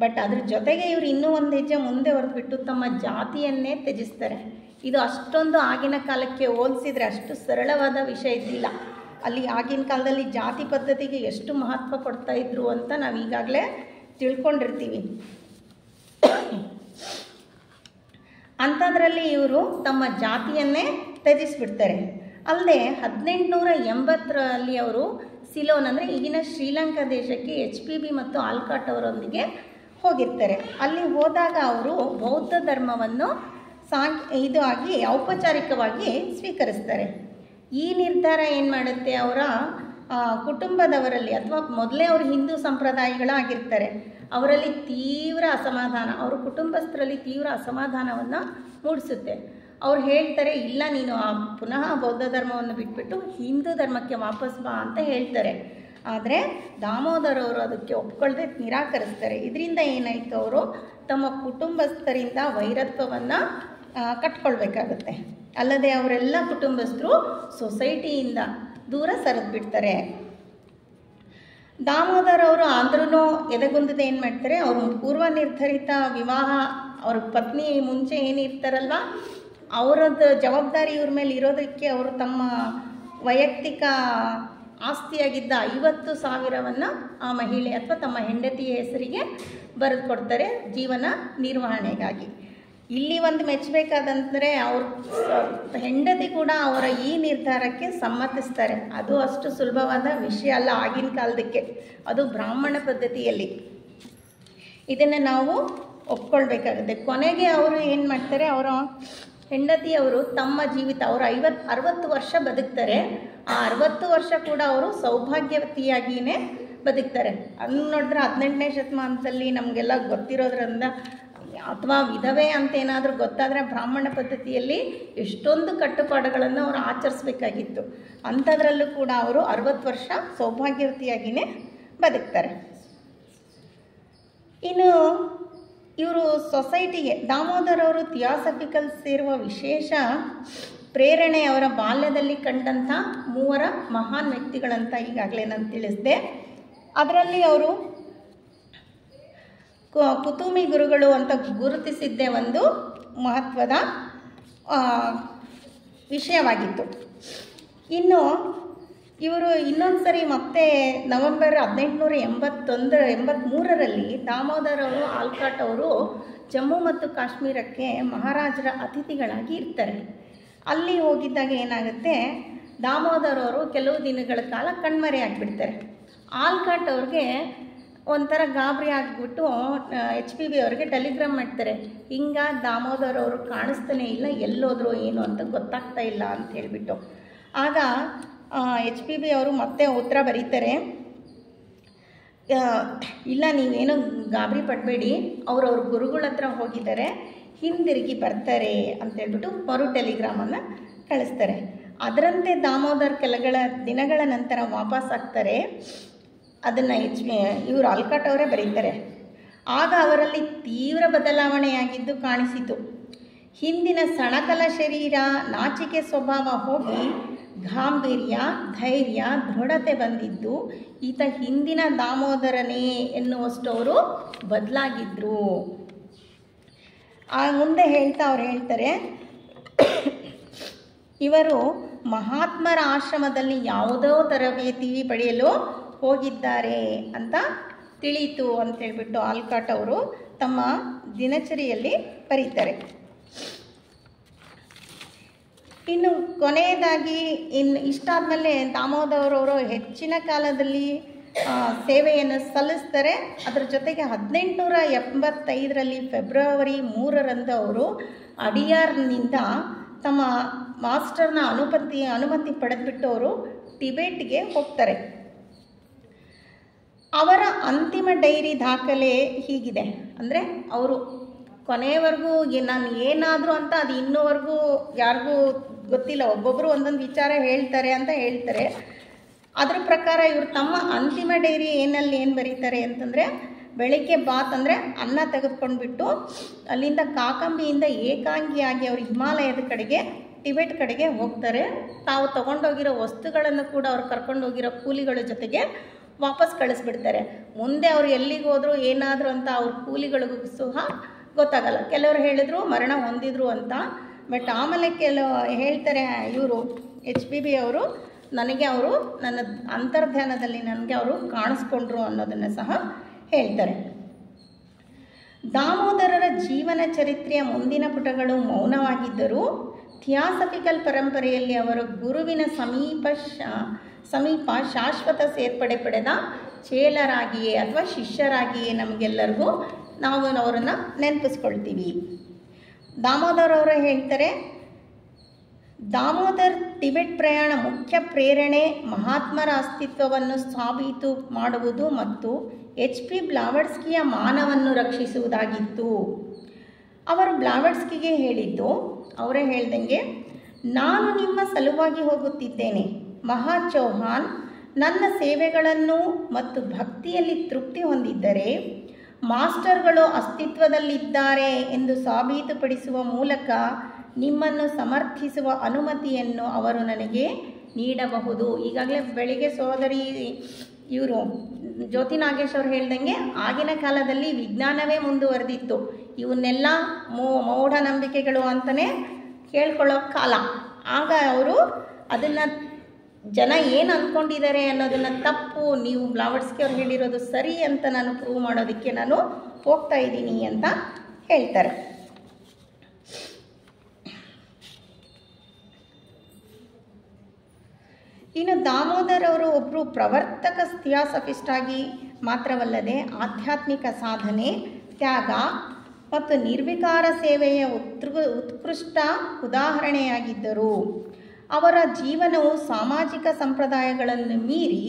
ಬಟ್ ಅದ್ರ ಜೊತೆಗೆ ಇವರು ಇನ್ನೂ ಒಂದು ಹೆಜ್ಜೆ ಮುಂದೆ ಹೊರದ್ಬಿಟ್ಟು ತಮ್ಮ ಜಾತಿಯನ್ನೇ ತ್ಯಜಿಸ್ತಾರೆ. ಇದು ಅಷ್ಟೊಂದು ಆಗಿನ ಕಾಲಕ್ಕೆ ಹೋಲಿಸಿದರೆ ಅಷ್ಟು ಸರಳವಾದ ವಿಷಯ ಇದ್ದಿಲ್ಲ. ಅಲ್ಲಿ ಆಗಿನ ಕಾಲದಲ್ಲಿ ಜಾತಿ ಪದ್ಧತಿಗೆ ಎಷ್ಟು ಮಹತ್ವ ಕೊಡ್ತಾಯಿದ್ರು ಅಂತ ನಾವು ಈಗಾಗಲೇ ತಿಳ್ಕೊಂಡಿರ್ತೀವಿ. ಅಂಥದ್ರಲ್ಲಿ ಇವರು ತಮ್ಮ ಜಾತಿಯನ್ನೇ ತ್ಯಜಿಸ್ಬಿಡ್ತಾರೆ. ಅಲ್ಲದೆ 1880ರಲ್ಲಿ ಅವರು ಸಿಲೋನ್ ಅಂದರೆ ಈಗಿನ ಶ್ರೀಲಂಕಾ ದೇಶಕ್ಕೆ HPB ಮತ್ತು ಆಲ್ಕಾಟ್ ಅವರೊಂದಿಗೆ ಹೋಗಿರ್ತಾರೆ. ಅಲ್ಲಿ ಹೋದಾಗ ಅವರು ಬೌದ್ಧ ಧರ್ಮವನ್ನು ಇದು ಆಗಿ ಔಪಚಾರಿಕವಾಗಿ ಸ್ವೀಕರಿಸ್ತಾರೆ. ಈ ನಿರ್ಧಾರ ಏನು ಮಾಡುತ್ತೆ, ಅವರ ಕುಟುಂಬದವರಲ್ಲಿ ಅಥವಾ ಮೊದಲೇ ಅವರು ಹಿಂದೂ ಸಂಪ್ರದಾಯಗಳಾಗಿರ್ತಾರೆ, ಅವರಲ್ಲಿ ತೀವ್ರ ಅಸಮಾಧಾನ, ಅವರ ಕುಟುಂಬಸ್ಥರಲ್ಲಿ ತೀವ್ರ ಅಸಮಾಧಾನವನ್ನು ಮೂಡಿಸುತ್ತೆ. ಅವ್ರು ಹೇಳ್ತಾರೆ, ಇಲ್ಲ ನೀನು ಪುನಃ ಬೌದ್ಧ ಧರ್ಮವನ್ನು ಬಿಟ್ಬಿಟ್ಟು ಹಿಂದೂ ಧರ್ಮಕ್ಕೆ ವಾಪಸ್ ಬಾ ಅಂತ ಹೇಳ್ತಾರೆ. ಆದರೆ ದಾಮೋದರ್ ಅವರು ಅದಕ್ಕೆ ಒಪ್ಕೊಳ್ಳದೆ ನಿರಾಕರಿಸ್ತಾರೆ. ಇದರಿಂದ ಏನಾಯಿತು, ಅವರು ತಮ್ಮ ಕುಟುಂಬಸ್ಥರಿಂದ ವೈರತ್ವವನ್ನು ಕಟ್ಕೊಳ್ಬೇಕಾಗುತ್ತೆ. ಅಲ್ಲದೆ ಅವರೆಲ್ಲ ಕುಟುಂಬಸ್ಥರು ಸೊಸೈಟಿಯಿಂದ ದೂರ ಸರಿದ್ಬಿಡ್ತಾರೆ. ದಾಮೋದರ್ ಅವರು ಆದ್ರೂ ಎದೆಗುಂದದೆ ಏನು ಮಾಡ್ತಾರೆ, ಅವರು ಪೂರ್ವ ನಿರ್ಧರಿತ ವಿವಾಹ, ಅವ್ರ ಪತ್ನಿ ಮುಂಚೆ ಏನಿರ್ತಾರಲ್ವ ಅವರದ್ದು ಜವಾಬ್ದಾರಿ ಇವ್ರ ಮೇಲೆ ಇರೋದಕ್ಕೆ ಅವರು ತಮ್ಮ ವೈಯಕ್ತಿಕ ಆಸ್ತಿಯಾಗಿದ್ದ 50,000ವನ್ನು ಆ ಮಹಿಳೆ ಅಥವಾ ತಮ್ಮ ಹೆಂಡತಿಯ ಹೆಸರಿಗೆ ಬರೆದು ಕೊಡ್ತಾರೆ ಜೀವನ ನಿರ್ವಹಣೆಗಾಗಿ. ಇಲ್ಲಿ ಒಂದು ಮೆಚ್ಚಬೇಕಾದಂದರೆ ಅವ್ರ ಹೆಂಡತಿ ಕೂಡ ಅವರ ಈ ನಿರ್ಧಾರಕ್ಕೆ ಸಮ್ಮತಿಸ್ತಾರೆ. ಅದು ಅಷ್ಟು ಸುಲಭವಾದ ವಿಷಯ ಅಲ್ಲ ಆಗಿನ ಕಾಲದಕ್ಕೆ, ಅದು ಬ್ರಾಹ್ಮಣ ಪದ್ಧತಿಯಲ್ಲಿ. ಇದನ್ನು ನಾವು ಒಪ್ಕೊಳ್ಬೇಕಾಗುತ್ತೆ. ಕೊನೆಗೆ ಅವರು ಏನು ಮಾಡ್ತಾರೆ, ಅವರ ಹೆಂಡತಿಯವರು ತಮ್ಮ ಜೀವಿತ ಅವರು 60 ವರ್ಷ ಬದುಕ್ತಾರೆ. ಆ 60 ವರ್ಷ ಕೂಡ ಅವರು ಸೌಭಾಗ್ಯವತಿಯಾಗಿಯೇ ಬದುಕ್ತಾರೆ. ಅದನ್ನು ನೋಡಿದ್ರೆ 18ನೇ ಶತಮಾನದಲ್ಲಿ ನಮಗೆಲ್ಲ ಗೊತ್ತಿರೋದ್ರಿಂದ ಅಥವಾ ವಿಧವೆ ಅಂತ ಏನಾದರೂ ಗೊತ್ತಾದರೆ ಬ್ರಾಹ್ಮಣ ಪದ್ಧತಿಯಲ್ಲಿ ಎಷ್ಟೊಂದು ಕಟ್ಟುಪಾಡುಗಳನ್ನು ಅವರು ಆಚರಿಸಬೇಕಾಗಿತ್ತು. ಅಂಥದ್ರಲ್ಲೂ ಕೂಡ ಅವರು 60 ವರ್ಷ ಸೌಭಾಗ್ಯವತಿಯಾಗಿಯೇ ಬದುಕ್ತಾರೆ. ಇನ್ನು ಇವರು ಸೊಸೈಟಿಗೆ ದಾಮೋದರ್ ಅವರು ಥಿಯಾಸಫಿಕಲ್ ಸೇರುವ ವಿಶೇಷ ಪ್ರೇರಣೆ ಅವರ ಬಾಲ್ಯದಲ್ಲಿ ಕಂಡಂಥ 3 ಮಹಾನ್ ವ್ಯಕ್ತಿಗಳಂತ ಈಗಾಗಲೇ ನಾನು ತಿಳಿಸಿದೆ. ಅದರಲ್ಲಿ ಅವರು ಕುತುಮಿ ಗುರುಗಳು ಅಂತ ಗುರುತಿಸಿದ್ದೇ ಒಂದು ಮಹತ್ವದ ವಿಷಯವಾಗಿತ್ತು. ಇನ್ನು ಇವರು ಇನ್ನೊಂದು ಸರಿ ಮತ್ತೆ ನವೆಂಬರ್ 1883ರಲ್ಲಿ ದಾಮೋದರ್ ಅವರು ಆಲ್ಕಾಟ್ ಅವರು ಜಮ್ಮು ಮತ್ತು ಕಾಶ್ಮೀರಕ್ಕೆ ಮಹಾರಾಜರ ಅತಿಥಿಗಳಾಗಿ ಇರ್ತಾರೆ. ಅಲ್ಲಿ ಹೋಗಿದ್ದಾಗ ಏನಾಗುತ್ತೆ, ದಾಮೋದರ್ ಅವರು ಕೆಲವು ದಿನಗಳ ಕಾಲ ಕಣ್ಮರೆ ಆಗಿಬಿಡ್ತಾರೆ. ಆಲ್ಕಾಟ್ ಅವ್ರಿಗೆ ಒಂಥರ ಗಾಬರಿ ಆಗಿಬಿಟ್ಟು HPB ಅವ್ರಿಗೆ ಟೆಲಿಗ್ರಾಮ್ ಮಾಡ್ತಾರೆ, ಹಿಂಗೆ ದಾಮೋದರ್ ಅವರು ಕಾಣಿಸ್ತಾನೆ ಇಲ್ಲ, ಎಲ್ಲೋದ್ರು ಏನು ಅಂತ ಗೊತ್ತಾಗ್ತಾ ಇಲ್ಲ ಅಂತ ಹೇಳಿಬಿಟ್ಟು. ಆಗ HPB ಅವರು ಮತ್ತೆ ಉತ್ತರ ಬರೀತಾರೆ, ಇಲ್ಲ ನೀವೇನು ಗಾಬರಿ ಪಡಬೇಡಿ, ಅವ್ರ ಗುರುಗಳ ಹತ್ರ ಹೋಗಿದ್ದಾರೆ, ಹಿಂದಿರುಗಿ ಬರ್ತಾರೆ ಅಂತೇಳ್ಬಿಟ್ಟು ಮರು ಟೆಲಿಗ್ರಾಮನ್ನು ಕಳಿಸ್ತಾರೆ. ಅದರಂತೆ ದಾಮೋದರ್ ಕೆಲಗಳ ದಿನಗಳ ನಂತರ ವಾಪಸ್ ಆಗ್ತಾರೆ. ಅದನ್ನು ಇವರು ಆಲ್ಕಾಟ್ ಅವರೇ ಬರೀತಾರೆ. ಆಗ ಅವರಲ್ಲಿ ತೀವ್ರ ಬದಲಾವಣೆಯಾಗಿದ್ದು ಕಾಣಿಸಿತು. ಹಿಂದಿನ ಸಣಕಲ ಶರೀರ, ನಾಚಿಕೆ ಸ್ವಭಾವ ಹೋಗಿ ಗಾಂಭೀರ್ಯ, ಧೈರ್ಯ, ದೃಢತೆ ಬಂದಿದ್ದು ಈತ ಹಿಂದಿನ ದಾಮೋದರನೇ ಎನ್ನುವಷ್ಟು ಅವರು ಬದಲಾಗಿದ್ದರು. ಮುಂದೆ ಅವ್ರು ಹೇಳ್ತಾರೆ, ಇವರು ಮಹಾತ್ಮರ ಆಶ್ರಮದಲ್ಲಿ ಯಾವುದೋ ತರಬೇತಿ ಪಡೆಯಲು ಹೋಗಿದ್ದಾರೆ ಅಂತ ತಿಳಿಯಿತು ಅಂತ ಹೇಳ್ಬಿಟ್ಟು ಆಲ್ಕಾಟ್ ಅವರು ತಮ್ಮ ದಿನಚರಿಯಲ್ಲಿ ಬರೀತಾರೆ. ಇನ್ನು ಕೊನೆಯದಾಗಿ ಇಷ್ಟಾದಮೇಲೆ ದಾಮೋದರವರು ಹೆಚ್ಚಿನ ಕಾಲದಲ್ಲಿ ಸೇವೆಯನ್ನು ಸಲ್ಲಿಸ್ತಾರೆ. ಅದರ ಜೊತೆಗೆ 1885ರಲ್ಲಿ ಫೆಬ್ರವರಿ 3ರಂದು ಅವರು ಅಡಿಯಾರ್ನಿಂದ ತಮ್ಮ ಮಾಸ್ಟರ್ನ ಅನುಮತಿ ಪಡೆದುಬಿಟ್ಟು ಅವರು ಟಿಬೆಟ್ಗೆ ಹೋಗ್ತಾರೆ. ಅವರ ಅಂತಿಮ ಡೈರಿ ದಾಖಲೆ ಹೀಗಿದೆ. ಅಂದರೆ ಅವರು ಕೊನೆಯವರೆಗೂ ನಾನು ಏನಾದರೂ ಅಂತ ಅದು ಇನ್ನೂವರೆಗೂ ಯಾರಿಗೂ ಗೊತ್ತಿಲ್ಲ, ಒಬ್ಬೊಬ್ಬರು ಒಂದೊಂದು ವಿಚಾರ ಹೇಳ್ತಾರೆ ಅಂತ ಹೇಳ್ತಾರೆ. ಅದ್ರ ಪ್ರಕಾರ ಇವರು ತಮ್ಮ ಅಂತಿಮ ಡೈರಿ ಏನು ಬರೀತಾರೆ ಅಂತಂದರೆ, ಬೆಳಗ್ಗೆ ಬಾತ್ ಅಂದರೆ ಅನ್ನ ತೆಗೆದುಕೊಂಡ್ಬಿಟ್ಟು ಅಲ್ಲಿಂದ ಕಾಕಂಬಿಯಿಂದ ಏಕಾಂಗಿಯಾಗಿ ಅವರು ಹಿಮಾಲಯದ ಕಡೆಗೆ ಟಿಬೆಟ್ ಕಡೆಗೆ ಹೋಗ್ತಾರೆ. ತಾವು ತೊಗೊಂಡೋಗಿರೋ ವಸ್ತುಗಳನ್ನು ಕೂಡ ಅವ್ರು ಕರ್ಕೊಂಡೋಗಿರೋ ಕೂಲಿಗಳ ಜೊತೆಗೆ ವಾಪಸ್ ಕಳಿಸ್ಬಿಡ್ತಾರೆ. ಮುಂದೆ ಅವ್ರು ಎಲ್ಲಿಗೆ ಹೋದ್ರು ಏನಾದರೂ ಅಂತ ಅವ್ರ ಕೂಲಿಗಳಿಗೂ ಸಹ ಗೊತ್ತಾಗಲ್ಲ. ಕೆಲವರು ಹೇಳಿದ್ರು ಮರಣ ಹೊಂದಿದ್ರು ಅಂತ. ಬಟ್ ಆಮೇಲೆ ಹೇಳ್ತಾರೆ ಇವರು HBB ಅವರು, ನನಗೆ ಅವರು ನನ್ನ ಅಂತರ್ಧಾನದಲ್ಲಿ ನನಗೆ ಅವರು ಕಾಣಿಸ್ಕೊಂಡ್ರು ಅನ್ನೋದನ್ನು ಸಹ ಹೇಳ್ತಾರೆ. ದಾಮೋದರರ ಜೀವನ ಚರಿತ್ರೆಯ ಮುಂದಿನ ಪುಟಗಳು ಮೌನವಾಗಿದ್ದರೂ ಥಿಯಾಸಫಿಕಲ್ ಪರಂಪರೆಯಲ್ಲಿ ಅವರ ಗುರುವಿನ ಸಮೀಪ ಶಾಶ್ವತ ಸೇರ್ಪಡೆ ಪಡೆದ ಚೇಲರಾಗಿಯೇ ಅಥವಾ ಶಿಷ್ಯರಾಗಿಯೇ ನಮಗೆಲ್ಲರಿಗೂ ನಾವು ಅವರನ್ನು ನೆನಪಿಸ್ಕೊಳ್ತೀವಿ. ದಾಮೋದರ್ ಅವರು ಹೇಳ್ತಾರೆ, ದಾಮೋದರ್ ಟಿಬೆಟ್ ಪ್ರಯಾಣ ಮುಖ್ಯ ಪ್ರೇರಣೆ ಮಹಾತ್ಮರ ಅಸ್ತಿತ್ವವನ್ನು ಸಾಬೀತು ಮಾಡುವುದು ಮತ್ತು HP ಬ್ಲಾವಟ್ಸ್ಕಿಯ ಮಾನವನ್ನು ರಕ್ಷಿಸುವುದಾಗಿತ್ತು. ಅವರು ಬ್ಲಾವಟ್ಸ್ಕಿಗೆ ಹೇಳಿದ್ದು, ಅವರೇ ಹೇಳ್ದಂಗೆ, ನಾನು ನಿಮ್ಮ ಸಲುವಾಗಿ ಹೋಗುತ್ತಿದ್ದೇನೆ. ಮಹಾ ಚೌಹಾನ್ ನನ್ನ ಸೇವೆಗಳನ್ನು ಮತ್ತು ಭಕ್ತಿಯಲ್ಲಿ ತೃಪ್ತಿ ಹೊಂದಿದ್ದರೆ ಮಾಸ್ಟರ್ಗಳು ಅಸ್ತಿತ್ವದಲ್ಲಿದ್ದಾರೆ ಎಂದು ಸಾಬೀತುಪಡಿಸುವ ಮೂಲಕ ನಿಮ್ಮನ್ನು ಸಮರ್ಥಿಸುವ ಅನುಮತಿಯನ್ನು ಅವರು ನನಗೆ ನೀಡಬಹುದು. ಈಗಾಗಲೇ ಬೆಳಿಗ್ಗೆ ಸಹೋದರಿ ಇವರು ಜ್ಯೋತಿ ನಾಗೇಶ್ ಅವರು ಹೇಳ್ದಂಗೆ, ಆಗಿನ ಕಾಲದಲ್ಲಿ ವಿಜ್ಞಾನವೇ ಮುಂದುವರೆದಿತ್ತು. ಇವನ್ನೆಲ್ಲ ಮೂಢನಂಬಿಕೆಗಳು ಅಂತಲೇ ಕೇಳ್ಕೊಳ್ಳೋ ಕಾಲ. ಆಗ ಅವರು ಅದನ್ನು ಜನ ಏನು ಅಂದ್ಕೊಂಡಿದ್ದಾರೆ ಅನ್ನೋದನ್ನು ತಪ್ಪು, ನೀವು ಬ್ಲಾವಟ್ಸ್ಕಿ ಅವ್ರು ಹೇಳಿರೋದು ಸರಿ ಅಂತ ನಾನು ಪ್ರೂವ್ ಮಾಡೋದಕ್ಕೆ ನಾನು ಹೋಗ್ತಾ ಇದ್ದೀನಿ ಅಂತ ಹೇಳ್ತಾರೆ. ಇನ್ನು ದಾಮೋದರ್ ಅವರು ಒಬ್ಬರು ಪ್ರವರ್ತಕ ಥಿಯಾಸಫಿಸ್ಟ್ ಆಗಿ ಮಾತ್ರವಲ್ಲದೆ ಆಧ್ಯಾತ್ಮಿಕ ಸಾಧನೆ, ತ್ಯಾಗ ಮತ್ತು ನಿರ್ವಿಕಾರ ಸೇವೆಯ ಉತ್ಕೃಷ್ಟ ಉದಾಹರಣೆಯಾಗಿದ್ದರು. ಅವರ ಜೀವನವು ಸಾಮಾಜಿಕ ಸಂಪ್ರದಾಯಗಳನ್ನು ಮೀರಿ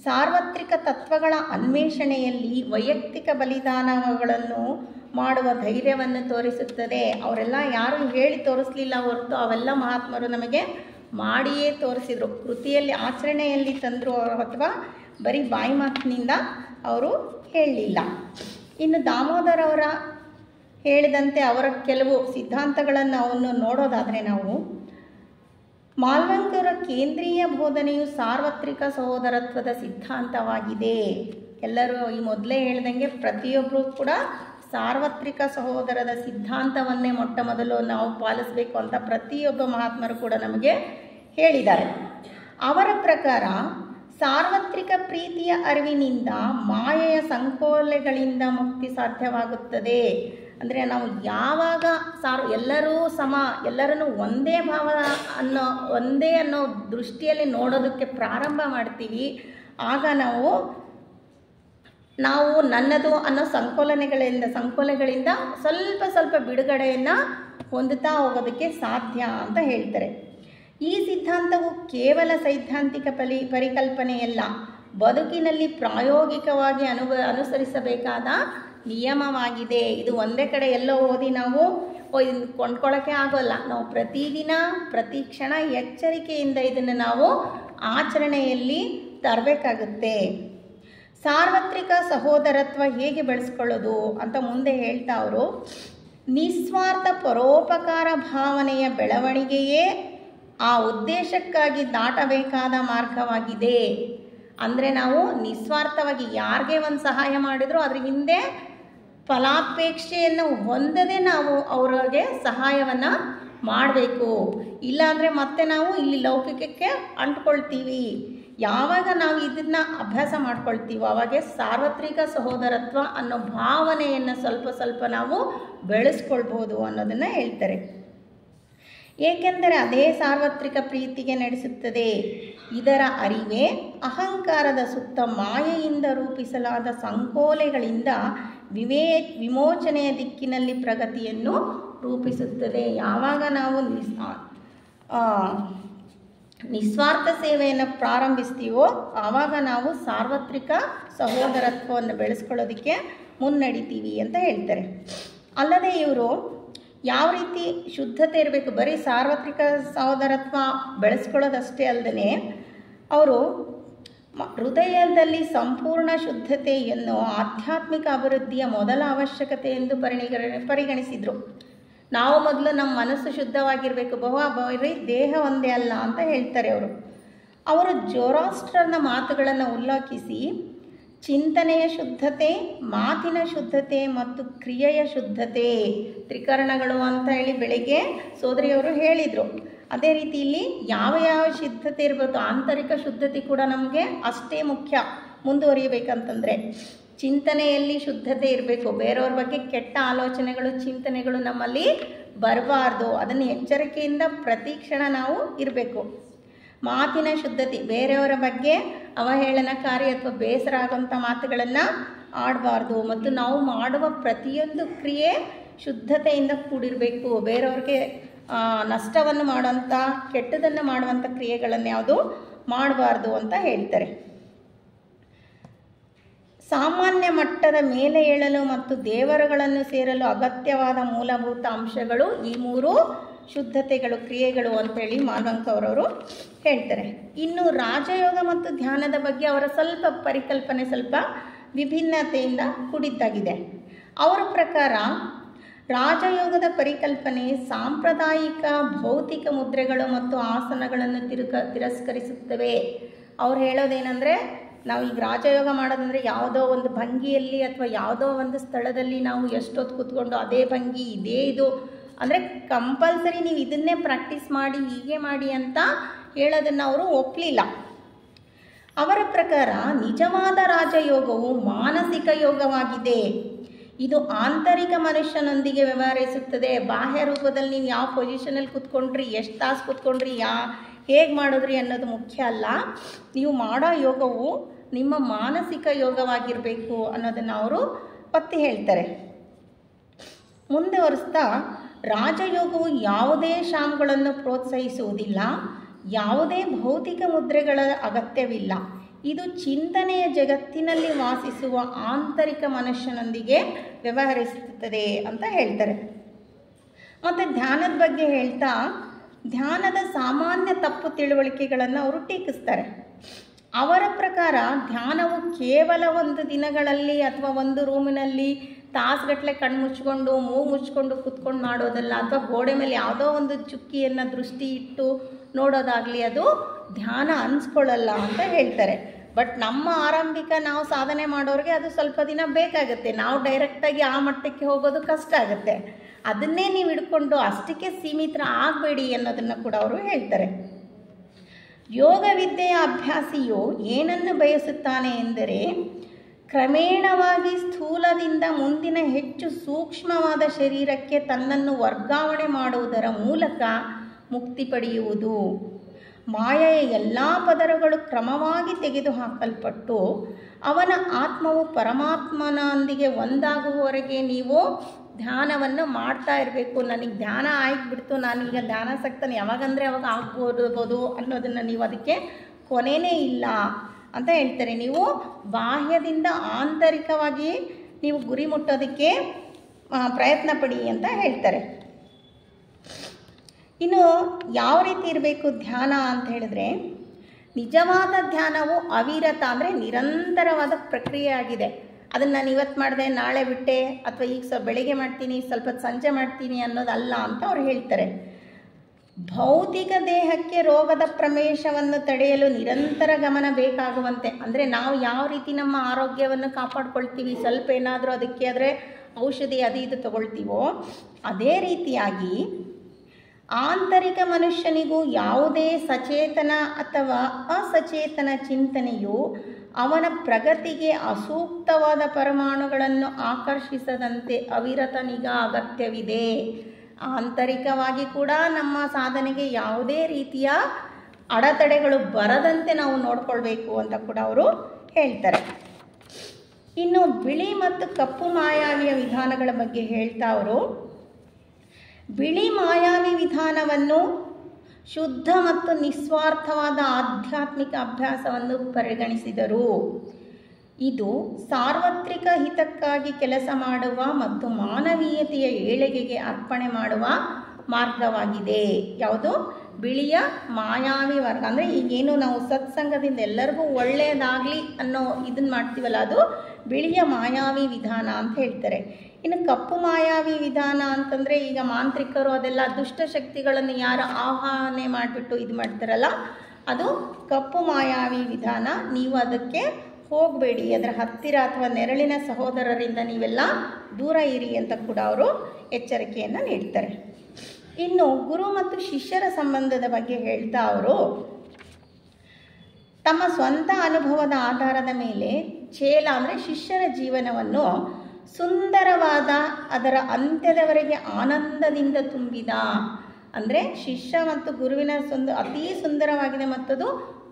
ಸಾರ್ವತ್ರಿಕ ತತ್ವಗಳ ಅನ್ವೇಷಣೆಯಲ್ಲಿ ವೈಯಕ್ತಿಕ ಬಲಿದಾನಗಳನ್ನು ಮಾಡುವ ಧೈರ್ಯವನ್ನು ತೋರಿಸುತ್ತದೆ. ಅವರೆಲ್ಲ ಯಾರು ಹೇಳಿ ತೋರಿಸಲಿಲ್ಲ ಹೊರತು ಅವೆಲ್ಲ ಮಹಾತ್ಮರು ನಮಗೆ ಮಾಡಿಯೇ ತೋರಿಸಿದರು. ಕೃತಿಯಲ್ಲಿ ಆಚರಣೆಯಲ್ಲಿ ತಂದರು ಅಥವಾ ಬರೀ ಬಾಯಿ ಮಾತಿನಿಂದ ಅವರು ಹೇಳಲಿಲ್ಲ. ಇನ್ನು ದಾಮೋದರ್ ಅವರ ಹೇಳಿದಂತೆ ಅವರ ಕೆಲವು ಸಿದ್ಧಾಂತಗಳನ್ನು ಅವನ್ನು ನೋಡೋದಾದರೆ ನಾವು, ಮಾಲ್ವಂಕರ ಕೇಂದ್ರೀಯ ಬೋಧನೆಯು ಸಾರ್ವತ್ರಿಕ ಸಹೋದರತ್ವದ ಸಿದ್ಧಾಂತವಾಗಿದೆ. ಎಲ್ಲರೂ ಈ ಮೊದಲೇ ಹೇಳ್ದಂಗೆ ಪ್ರತಿಯೊಬ್ಬರೂ ಕೂಡ ಸಾರ್ವತ್ರಿಕ ಸಹೋದರದ ಸಿದ್ಧಾಂತವನ್ನೇ ಮೊಟ್ಟ ಮೊದಲು ನಾವು ಪಾಲಿಸಬೇಕು ಅಂತ ಪ್ರತಿಯೊಬ್ಬ ಮಹಾತ್ಮರು ಕೂಡ ನಮಗೆ ಹೇಳಿದ್ದಾರೆ. ಅವರ ಪ್ರಕಾರ ಸಾರ್ವತ್ರಿಕ ಪ್ರೀತಿಯ ಅರಿವಿನಿಂದ ಮಾಯೆಯ ಸಂಕೋಲೆಗಳಿಂದ ಮುಕ್ತಿ ಸಾಧ್ಯವಾಗುತ್ತದೆ. ಅಂದರೆ ನಾವು ಯಾವಾಗ ಎಲ್ಲರೂ ಸಮ, ಎಲ್ಲರನ್ನು ಒಂದೇ ಭಾವ ಅನ್ನೋ ದೃಷ್ಟಿಯಲ್ಲಿ ನೋಡೋದಕ್ಕೆ ಪ್ರಾರಂಭ ಮಾಡ್ತೀವಿ, ಆಗ ನಾವು ನನ್ನದು ಅನ್ನೋ ಸಂಕೋಲೆಗಳಿಂದ ಸ್ವಲ್ಪ ಬಿಡುಗಡೆಯನ್ನು ಹೊಂದುತ್ತಾ ಹೋಗೋದಕ್ಕೆ ಸಾಧ್ಯ ಅಂತ ಹೇಳ್ತಾರೆ. ಈ ಸಿದ್ಧಾಂತವು ಕೇವಲ ಸೈದ್ಧಾಂತಿಕ ಪರಿಕಲ್ಪನೆಯಲ್ಲ, ಬದುಕಿನಲ್ಲಿ ಪ್ರಾಯೋಗಿಕವಾಗಿ ಅನುಸರಿಸಬೇಕಾದ ನಿಯಮವಾಗಿದೆ. ಇದು ಒಂದೇ ಕಡೆ ಎಲ್ಲೋ ಓದಿ ನಾವು ಇದನ್ನು ಕೊಂಡ್ಕೊಳ್ಳೋಕ್ಕೆ ಆಗೋಲ್ಲ. ನಾವು ಪ್ರತಿದಿನ ಪ್ರತಿ ಕ್ಷಣ ಎಚ್ಚರಿಕೆಯಿಂದ ಇದನ್ನು ನಾವು ಆಚರಣೆಯಲ್ಲಿ ತರಬೇಕಾಗುತ್ತೆ. ಸಾರ್ವತ್ರಿಕ ಸಹೋದರತ್ವ ಹೇಗೆ ಬೆಳೆಸ್ಕೊಳ್ಳೋದು ಅಂತ ಮುಂದೆ ಹೇಳ್ತಾ ಅವರು, ನಿಸ್ವಾರ್ಥ ಪರೋಪಕಾರ ಭಾವನೆಯ ಬೆಳವಣಿಗೆಯೇ ಆ ಉದ್ದೇಶಕ್ಕಾಗಿ ದಾಟಬೇಕಾದ ಮಾರ್ಗವಾಗಿದೆ. ಅಂದರೆ ನಾವು ನಿಸ್ವಾರ್ಥವಾಗಿ ಯಾರಿಗೆ ಒಂದು ಸಹಾಯ ಮಾಡಿದರೂ ಅದ್ರ ಹಿಂದೆ ಫಲಾಪೇಕ್ಷೆಯನ್ನು ಹೊಂದದೆ ನಾವು ಅವರಿಗೆ ಸಹಾಯವನ್ನು ಮಾಡಬೇಕು. ಇಲ್ಲಾಂದರೆ ಮತ್ತೆ ನಾವು ಇಲ್ಲಿ ಲೌಕಿಕಕ್ಕೆ ಅಂಟ್ಕೊಳ್ತೀವಿ. ಯಾವಾಗ ನಾವು ಇದನ್ನು ಅಭ್ಯಾಸ ಮಾಡ್ಕೊಳ್ತೀವೋ ಆವಾಗ ಸಾರ್ವತ್ರಿಕ ಸಹೋದರತ್ವ ಅನ್ನೋ ಭಾವನೆಯನ್ನು ಸ್ವಲ್ಪ ಸ್ವಲ್ಪ ನಾವು ಬೆಳೆಸ್ಕೊಳ್ಬೋದು ಅನ್ನೋದನ್ನು ಹೇಳ್ತಾರೆ. ಏಕೆಂದರೆ ಅದೇ ಸಾರ್ವತ್ರಿಕ ಪ್ರೀತಿಗೆ ನಡೆಸುತ್ತದೆ. ಇದರ ಅರಿವೇ ಅಹಂಕಾರದ ಸುತ್ತ ಮಾಯೆಯಿಂದ ರೂಪಿಸಲಾದ ಸಂಕೋಲೆಗಳಿಂದ ವಿಮೋಚನೆಯ ದಿಕ್ಕಿನಲ್ಲಿ ಪ್ರಗತಿಯನ್ನು ರೂಪಿಸುತ್ತದೆ. ಯಾವಾಗ ನಾವು ನಿಸ್ವಾರ್ಥ ಸೇವೆಯನ್ನು ಪ್ರಾರಂಭಿಸ್ತೀವೋ ಆವಾಗ ನಾವು ಸಾರ್ವತ್ರಿಕ ಸಹೋದರತ್ವವನ್ನು ಬೆಳೆಸ್ಕೊಳ್ಳೋದಕ್ಕೆ ಮುನ್ನಡಿತೀವಿ ಅಂತ ಹೇಳ್ತಾರೆ. ಅಲ್ಲದೆ ಇವರು ಯಾವ ರೀತಿ ಶುದ್ಧತೆ ಇರಬೇಕು, ಬರೀ ಸಾರ್ವತ್ರಿಕ ಸಹೋದರತ್ವ ಬೆಳೆಸ್ಕೊಳ್ಳೋದಷ್ಟೇ ಅಲ್ಲದೆ ಅವರು ಹೃದಯದಲ್ಲಿ ಸಂಪೂರ್ಣ ಶುದ್ಧತೆಯನ್ನು ಆಧ್ಯಾತ್ಮಿಕ ಅಭಿವೃದ್ಧಿಯ ಮೊದಲ ಅವಶ್ಯಕತೆ ಎಂದು ಪರಿಗಣಿಸಿದರು. ನಾವು ಮೊದಲು ನಮ್ಮ ಮನಸ್ಸು ಶುದ್ಧವಾಗಿರಬೇಕು, ಬರೀ ದೇಹ ಒಂದೇ ಅಲ್ಲ ಅಂತ ಹೇಳ್ತಾರೆ ಅವರು ಜೋರಾಸ್ಟ್ರನ ಮಾತುಗಳನ್ನು ಉಲ್ಲೇಖಿಸಿ ಚಿಂತನೆಯ ಶುದ್ಧತೆ, ಮಾತಿನ ಶುದ್ಧತೆ ಮತ್ತು ಕ್ರಿಯೆಯ ಶುದ್ಧತೆ, ತ್ರಿಕರಣಗಳು ಅಂತ ಹೇಳಿ ಬೆಳಗ್ಗೆ ಸೋದರಿಯವರು ಹೇಳಿದರು. ಅದೇ ರೀತಿ ಇಲ್ಲಿ ಯಾವ ಶುದ್ಧತೆ ಇರಬೇಕು, ಆಂತರಿಕ ಶುದ್ಧತೆ ಕೂಡ ನಮಗೆ ಅಷ್ಟೇ ಮುಖ್ಯ. ಮುಂದುವರಿಯಬೇಕಂತಂದರೆ ಚಿಂತನೆಯಲ್ಲಿ ಶುದ್ಧತೆ ಇರಬೇಕು. ಬೇರೆಯವ್ರ ಬಗ್ಗೆ ಕೆಟ್ಟ ಆಲೋಚನೆಗಳು, ಚಿಂತನೆಗಳು ನಮ್ಮಲ್ಲಿ ಬರಬಾರ್ದು. ಅದನ್ನು ಎಚ್ಚರಿಕೆಯಿಂದ ಪ್ರತಿ ಕ್ಷಣ ನಾವು ಇರಬೇಕು. ಮಾತಿನ ಶುದ್ಧತೆ, ಬೇರೆಯವರ ಬಗ್ಗೆ ಅವಹೇಳನಕಾರಿ ಅಥವಾ ಬೇಸರ ಆಗುವಂಥ ಮಾತುಗಳನ್ನು ಆಡಬಾರ್ದು. ಮತ್ತು ನಾವು ಮಾಡುವ ಪ್ರತಿಯೊಂದು ಕ್ರಿಯೆ ಶುದ್ಧತೆಯಿಂದ ಕೂಡಿರಬೇಕು. ಬೇರೆಯವ್ರಿಗೆ ನಷ್ಟವನ್ನು ಮಾಡುವಂಥ, ಕೆಟ್ಟದನ್ನು ಮಾಡುವಂಥ ಕ್ರಿಯೆಗಳನ್ನು ಯಾವುದು ಮಾಡಬಾರ್ದು ಅಂತ ಹೇಳ್ತಾರೆ. ಸಾಮಾನ್ಯ ಮಟ್ಟದ ಮೇಲೆ ಏಳಲು ಮತ್ತು ದೇವರುಗಳನ್ನು ಸೇರಲು ಅಗತ್ಯವಾದ ಮೂಲಭೂತ ಅಂಶಗಳು ಈ 3 ಶುದ್ಧತೆಗಳು, ಕ್ರಿಯೆಗಳು ಅಂತೇಳಿ ಮಾಲ್ವಂಕ್ ಅವರವರು ಹೇಳ್ತಾರೆ. ಇನ್ನು ರಾಜಯೋಗ ಮತ್ತು ಧ್ಯಾನದ ಬಗ್ಗೆ ಅವರ ಸ್ವಲ್ಪ ಪರಿಕಲ್ಪನೆ ಸ್ವಲ್ಪ ವಿಭಿನ್ನತೆಯಿಂದ ಕೂಡಿದ್ದಾಗಿದೆ. ಅವರ ಪ್ರಕಾರ ರಾಜಯೋಗದ ಪರಿಕಲ್ಪನೆ ಸಾಂಪ್ರದಾಯಿಕ ಭೌತಿಕ ಮುದ್ರೆಗಳು ಮತ್ತು ಆಸನಗಳನ್ನು ತಿರಸ್ಕರಿಸುತ್ತವೆ. ಅವ್ರು ಹೇಳೋದೇನೆಂದರೆ, ನಾವೀಗ ರಾಜಯೋಗ ಮಾಡೋದಂದರೆ ಯಾವುದೋ ಒಂದು ಭಂಗಿಯಲ್ಲಿ ಅಥವಾ ಯಾವುದೋ ಒಂದು ಸ್ಥಳದಲ್ಲಿ ನಾವು ಎಷ್ಟೊತ್ತು ಕೂತ್ಕೊಂಡು ಅದೇ ಭಂಗಿ ಇದೇ ಇದು ಅಂದರೆ ಕಂಪಲ್ಸರಿ ನೀವು ಇದನ್ನೇ ಪ್ರಾಕ್ಟೀಸ್ ಮಾಡಿ, ಹೀಗೆ ಮಾಡಿ ಅಂತ ಹೇಳೋದನ್ನು ಅವರು ಒಪ್ಪಲಿಲ್ಲ. ಅವರ ಪ್ರಕಾರ ನಿಜವಾದ ರಾಜಯೋಗವು ಮಾನಸಿಕ ಯೋಗವಾಗಿದೆ. ಇದು ಆಂತರಿಕ ಮನುಷ್ಯನೊಂದಿಗೆ ವ್ಯವಹರಿಸುತ್ತದೆ. ಬಾಹ್ಯ ರೂಪದಲ್ಲಿ ನೀವು ಯಾವ ಪೊಸಿಷನಲ್ಲಿ ಕೂತ್ಕೊಂಡ್ರಿ, ಎಷ್ಟು ತಾಸು ಕೂತ್ಕೊಂಡ್ರಿ, ಹೇಗೆ ಮಾಡಿದ್ರಿ ಅನ್ನೋದು ಮುಖ್ಯ ಅಲ್ಲ. ನೀವು ಮಾಡೋ ಯೋಗವು ನಿಮ್ಮ ಮಾನಸಿಕ ಯೋಗವಾಗಿರಬೇಕು ಅನ್ನೋದನ್ನು ಅವರು ಒತ್ತಿ ಹೇಳ್ತಾರೆ. ಮುಂದುವರಿಸ್ತಾ, ರಾಜಯೋಗವು ಯಾವುದೇ ಶಾಮ್ಗಳನ್ನು ಪ್ರೋತ್ಸಾಹಿಸುವುದಿಲ್ಲ, ಯಾವುದೇ ಭೌತಿಕ ಮುದ್ರೆಗಳ ಅಗತ್ಯವಿಲ್ಲ. ಇದು ಚಿಂತನೆಯ ಜಗತ್ತಿನಲ್ಲಿ ವಾಸಿಸುವ ಆಂತರಿಕ ಮನುಷ್ಯನೊಂದಿಗೆ ವ್ಯವಹರಿಸುತ್ತದೆ ಅಂತ ಹೇಳ್ತಾರೆ. ಮತ್ತು ಧ್ಯಾನದ ಬಗ್ಗೆ ಹೇಳ್ತಾ, ಧ್ಯಾನದ ಸಾಮಾನ್ಯ ತಪ್ಪು ತಿಳುವಳಿಕೆಗಳನ್ನು ಅವರು ಟೀಕಿಸ್ತಾರೆ. ಅವರ ಪ್ರಕಾರ ಧ್ಯಾನವು ಕೇವಲ ಒಂದು ದಿನಗಳಲ್ಲಿ ಅಥವಾ ಒಂದು ರೂಮಿನಲ್ಲಿ ತಾಸುಗಟ್ಟಲೆ ಕಣ್ಣು ಮುಚ್ಕೊಂಡು ಮೂಗು ಮುಚ್ಕೊಂಡು ಕೂತ್ಕೊಂಡು ಮಾಡೋದಲ್ಲ, ಅಥವಾ ಗೋಡೆ ಮೇಲೆ ಯಾವುದೋ ಒಂದು ಚುಕ್ಕಿಯನ್ನು ದೃಷ್ಟಿ ಇಟ್ಟು ನೋಡೋದಾಗಲಿ ಅದು ಧ್ಯಾನ ಅನಿಸ್ಕೊಳ್ಳಲ್ಲ ಅಂತ ಹೇಳ್ತಾರೆ. ಬಟ್ ನಮ್ಮ ಆರಂಭಿಕ ನಾವು ಸಾಧನೆ ಮಾಡೋರಿಗೆ ಅದು ಸ್ವಲ್ಪ ದಿನ ಬೇಕಾಗುತ್ತೆ. ನಾವು ಡೈರೆಕ್ಟಾಗಿ ಆ ಮಟ್ಟಕ್ಕೆ ಹೋಗೋದು ಕಷ್ಟ ಆಗುತ್ತೆ. ಅದನ್ನೇ ನೀವು ಹಿಡ್ಕೊಂಡು ಅಷ್ಟಕ್ಕೆ ಸೀಮಿತ ಆಗಬೇಡಿ ಅನ್ನೋದನ್ನು ಕೂಡ ಅವರು ಹೇಳ್ತಾರೆ. ಯೋಗ ವಿದ್ಯೆಯ ಅಭ್ಯಾಸಿಯು ಏನನ್ನು ಬಯಸುತ್ತಾನೆ ಎಂದರೆ, ಕ್ರಮೇಣವಾಗಿ ಸ್ಥೂಲದಿಂದ ಮುಂದಿನ ಹೆಚ್ಚು ಸೂಕ್ಷ್ಮವಾದ ಶರೀರಕ್ಕೆ ತನ್ನನ್ನು ವರ್ಗಾವಣೆ ಮಾಡುವುದರ ಮೂಲಕ ಮುಕ್ತಿ ಪಡೆಯುವುದು. ಮಾಯೆಯ ಎಲ್ಲ ಪದರಗಳು ಕ್ರಮವಾಗಿ ತೆಗೆದುಹಾಕಲ್ಪಟ್ಟು ಅವನ ಆತ್ಮವು ಪರಮಾತ್ಮನೊಂದಿಗೆ ಒಂದಾಗುವವರೆಗೆ ನೀವು ಧ್ಯಾನವನ್ನು ಮಾಡ್ತಾ ಇರಬೇಕು. ನನಗೆ ಧ್ಯಾನ ಆಗಿಬಿಡ್ತು, ನಾನೀಗ ಧ್ಯಾನಾಸಕ್ತನ ಯಾವಾಗಂದರೆ ಅವಾಗ ಆಗ್ಬೋದು ಅನ್ನೋದನ್ನು ನೀವು ಅದಕ್ಕೆ ಕೊನೆಯೇ ಇಲ್ಲ ಅಂತ ಹೇಳ್ತಾರೆ. ನೀವು ಬಾಹ್ಯದಿಂದ ಆಂತರಿಕವಾಗಿ ನೀವು ಗುರಿ ಮುಟ್ಟೋದಕ್ಕೆ ಪ್ರಯತ್ನ ಪಡಿ ಅಂತ ಹೇಳ್ತಾರೆ. ಇನ್ನು ಯಾವ ರೀತಿ ಇರಬೇಕು ಧ್ಯಾನ ಅಂತ ಹೇಳಿದ್ರೆ, ನಿಜವಾದ ಧ್ಯಾನವು ಅವಿರತ ಅಂದರೆ ನಿರಂತರವಾದ ಪ್ರಕ್ರಿಯೆ ಆಗಿದೆ. ಅದನ್ನು ನಾನು ಇವತ್ತು ಮಾಡಿದೆ ನಾಳೆ ಬಿಟ್ಟೆ ಅಥವಾ ಈಗ ಬೆಳಿಗ್ಗೆ ಮಾಡ್ತೀನಿ ಸ್ವಲ್ಪ ಸಂಜೆ ಮಾಡ್ತೀನಿ ಅನ್ನೋದಲ್ಲ ಅಂತ ಅವ್ರು ಹೇಳ್ತಾರೆ. ಭೌತಿಕ ದೇಹಕ್ಕೆ ರೋಗದ ಪ್ರವೇಶವನ್ನು ತಡೆಯಲು ನಿರಂತರ ಗಮನ ಬೇಕಾಗುವಂತೆ, ಅಂದರೆ ನಾವು ಯಾವ ರೀತಿ ನಮ್ಮ ಆರೋಗ್ಯವನ್ನು ಕಾಪಾಡ್ಕೊಳ್ತೀವಿ, ಸ್ವಲ್ಪ ಏನಾದರೂ ಅದಕ್ಕೆ ಆದರೆ ಔಷಧಿ ಅದು ಇದು ತಗೊಳ್ತೀವೋ ಅದೇ ರೀತಿಯಾಗಿ ಆಂತರಿಕ ಮನುಷ್ಯನಿಗೂ ಯಾವುದೇ ಸಚೇತನ ಅಥವಾ ಅಸಚೇತನ ಚಿಂತನೆಯು ಅವನ ಪ್ರಗತಿಗೆ ಅಸೂಕ್ತವಾದ ಪರಮಾಣುಗಳನ್ನು ಆಕರ್ಷಿಸದಂತೆ ಅವಿರತ ನಿಗಾ ಅಗತ್ಯವಿದೆ. ಆಂತರಿಕವಾಗಿ ಕೂಡ ನಮ್ಮ ಸಾಧನೆಗೆ ಯಾವುದೇ ರೀತಿಯ ಅಡೆತಡೆಗಳು ಬರದಂತೆ ನಾವು ನೋಡ್ಕೊಳ್ಬೇಕು ಅಂತ ಕೂಡ ಅವರು ಹೇಳ್ತಾರೆ. ಇನ್ನು ಬಿಳಿ ಮತ್ತು ಕಪ್ಪು ಮಾಯಾವಿಯ ವಿಧಾನಗಳ ಬಗ್ಗೆ ಹೇಳ್ತಾ ಅವರು, ಬಿಳಿ ಮಾಯಾವಿ ವಿಧಾನವನ್ನು ಶುದ್ಧ ಮತ್ತು ನಿಸ್ವಾರ್ಥವಾದ ಆಧ್ಯಾತ್ಮಿಕ ಅಭ್ಯಾಸವನ್ನು ಪರಿಗಣಿಸಿದರು. ಇದು ಸಾರ್ವತ್ರಿಕ ಹಿತಕ್ಕಾಗಿ ಕೆಲಸ ಮಾಡುವ ಮತ್ತು ಮಾನವೀಯತೆಯ ಏಳಿಗೆಗೆ ಅರ್ಪಣೆ ಮಾಡುವ ಮಾರ್ಗವಾಗಿದೆ. ಯಾವುದು? ಬಿಳಿಯ ಮಾಯಾವಿ ವರ್ಗ. ಅಂದರೆ ಈಗೇನು ನಾವು ಸತ್ಸಂಗದಿಂದ ಎಲ್ಲರಿಗೂ ಒಳ್ಳೆಯದಾಗಲಿ ಅನ್ನೋ ಇದನ್ನು ಮಾಡ್ತೀವಲ್ಲ, ಅದು ಬಿಳಿಯ ಮಾಯಾವಿ ವಿಧಾನ ಅಂತ ಹೇಳ್ತಾರೆ. ಇನ್ನು ಕಪ್ಪು ಮಾಯಾವಿ ವಿಧಾನ ಅಂತಂದರೆ ಈಗ ಮಾಂತ್ರಿಕರು ಅದೆಲ್ಲ ದುಷ್ಟಶಕ್ತಿಗಳನ್ನು ಯಾರು ಆಹ್ವಾನ ಮಾಡಿಬಿಟ್ಟು ಇದು ಮಾಡ್ತಾರಲ್ಲ, ಅದು ಕಪ್ಪು ಮಾಯಾವಿ ವಿಧಾನ. ನೀವು ಅದಕ್ಕೆ ಹೋಗಬೇಡಿ, ಅದರ ಹತ್ತಿರ ಅಥವಾ ನೆರಳಿನ ಸಹೋದರರಿಂದ ನೀವೆಲ್ಲ ದೂರ ಇರಿ ಅಂತ ಕೂಡ ಅವರು ಎಚ್ಚರಿಕೆಯನ್ನು ನೀಡ್ತಾರೆ. ಇನ್ನು ಗುರು ಮತ್ತು ಶಿಷ್ಯರ ಸಂಬಂಧದ ಬಗ್ಗೆ ಹೇಳ್ತಾ ಅವರು, ತಮ್ಮ ಸ್ವಂತ ಅನುಭವದ ಆಧಾರದ ಮೇಲೆ ಚೇಲ ಅಂದರೆ ಶಿಷ್ಯರ ಜೀವನವನ್ನು ಸುಂದರವಾದ, ಅದರ ಅಂತ್ಯದವರೆಗೆ ಆನಂದದಿಂದ ತುಂಬಿದ, ಅಂದರೆ ಶಿಷ್ಯ ಮತ್ತು ಗುರುವಿನ ಅತೀ ಸುಂದರವಾಗಿದೆ ಮತ್ತದು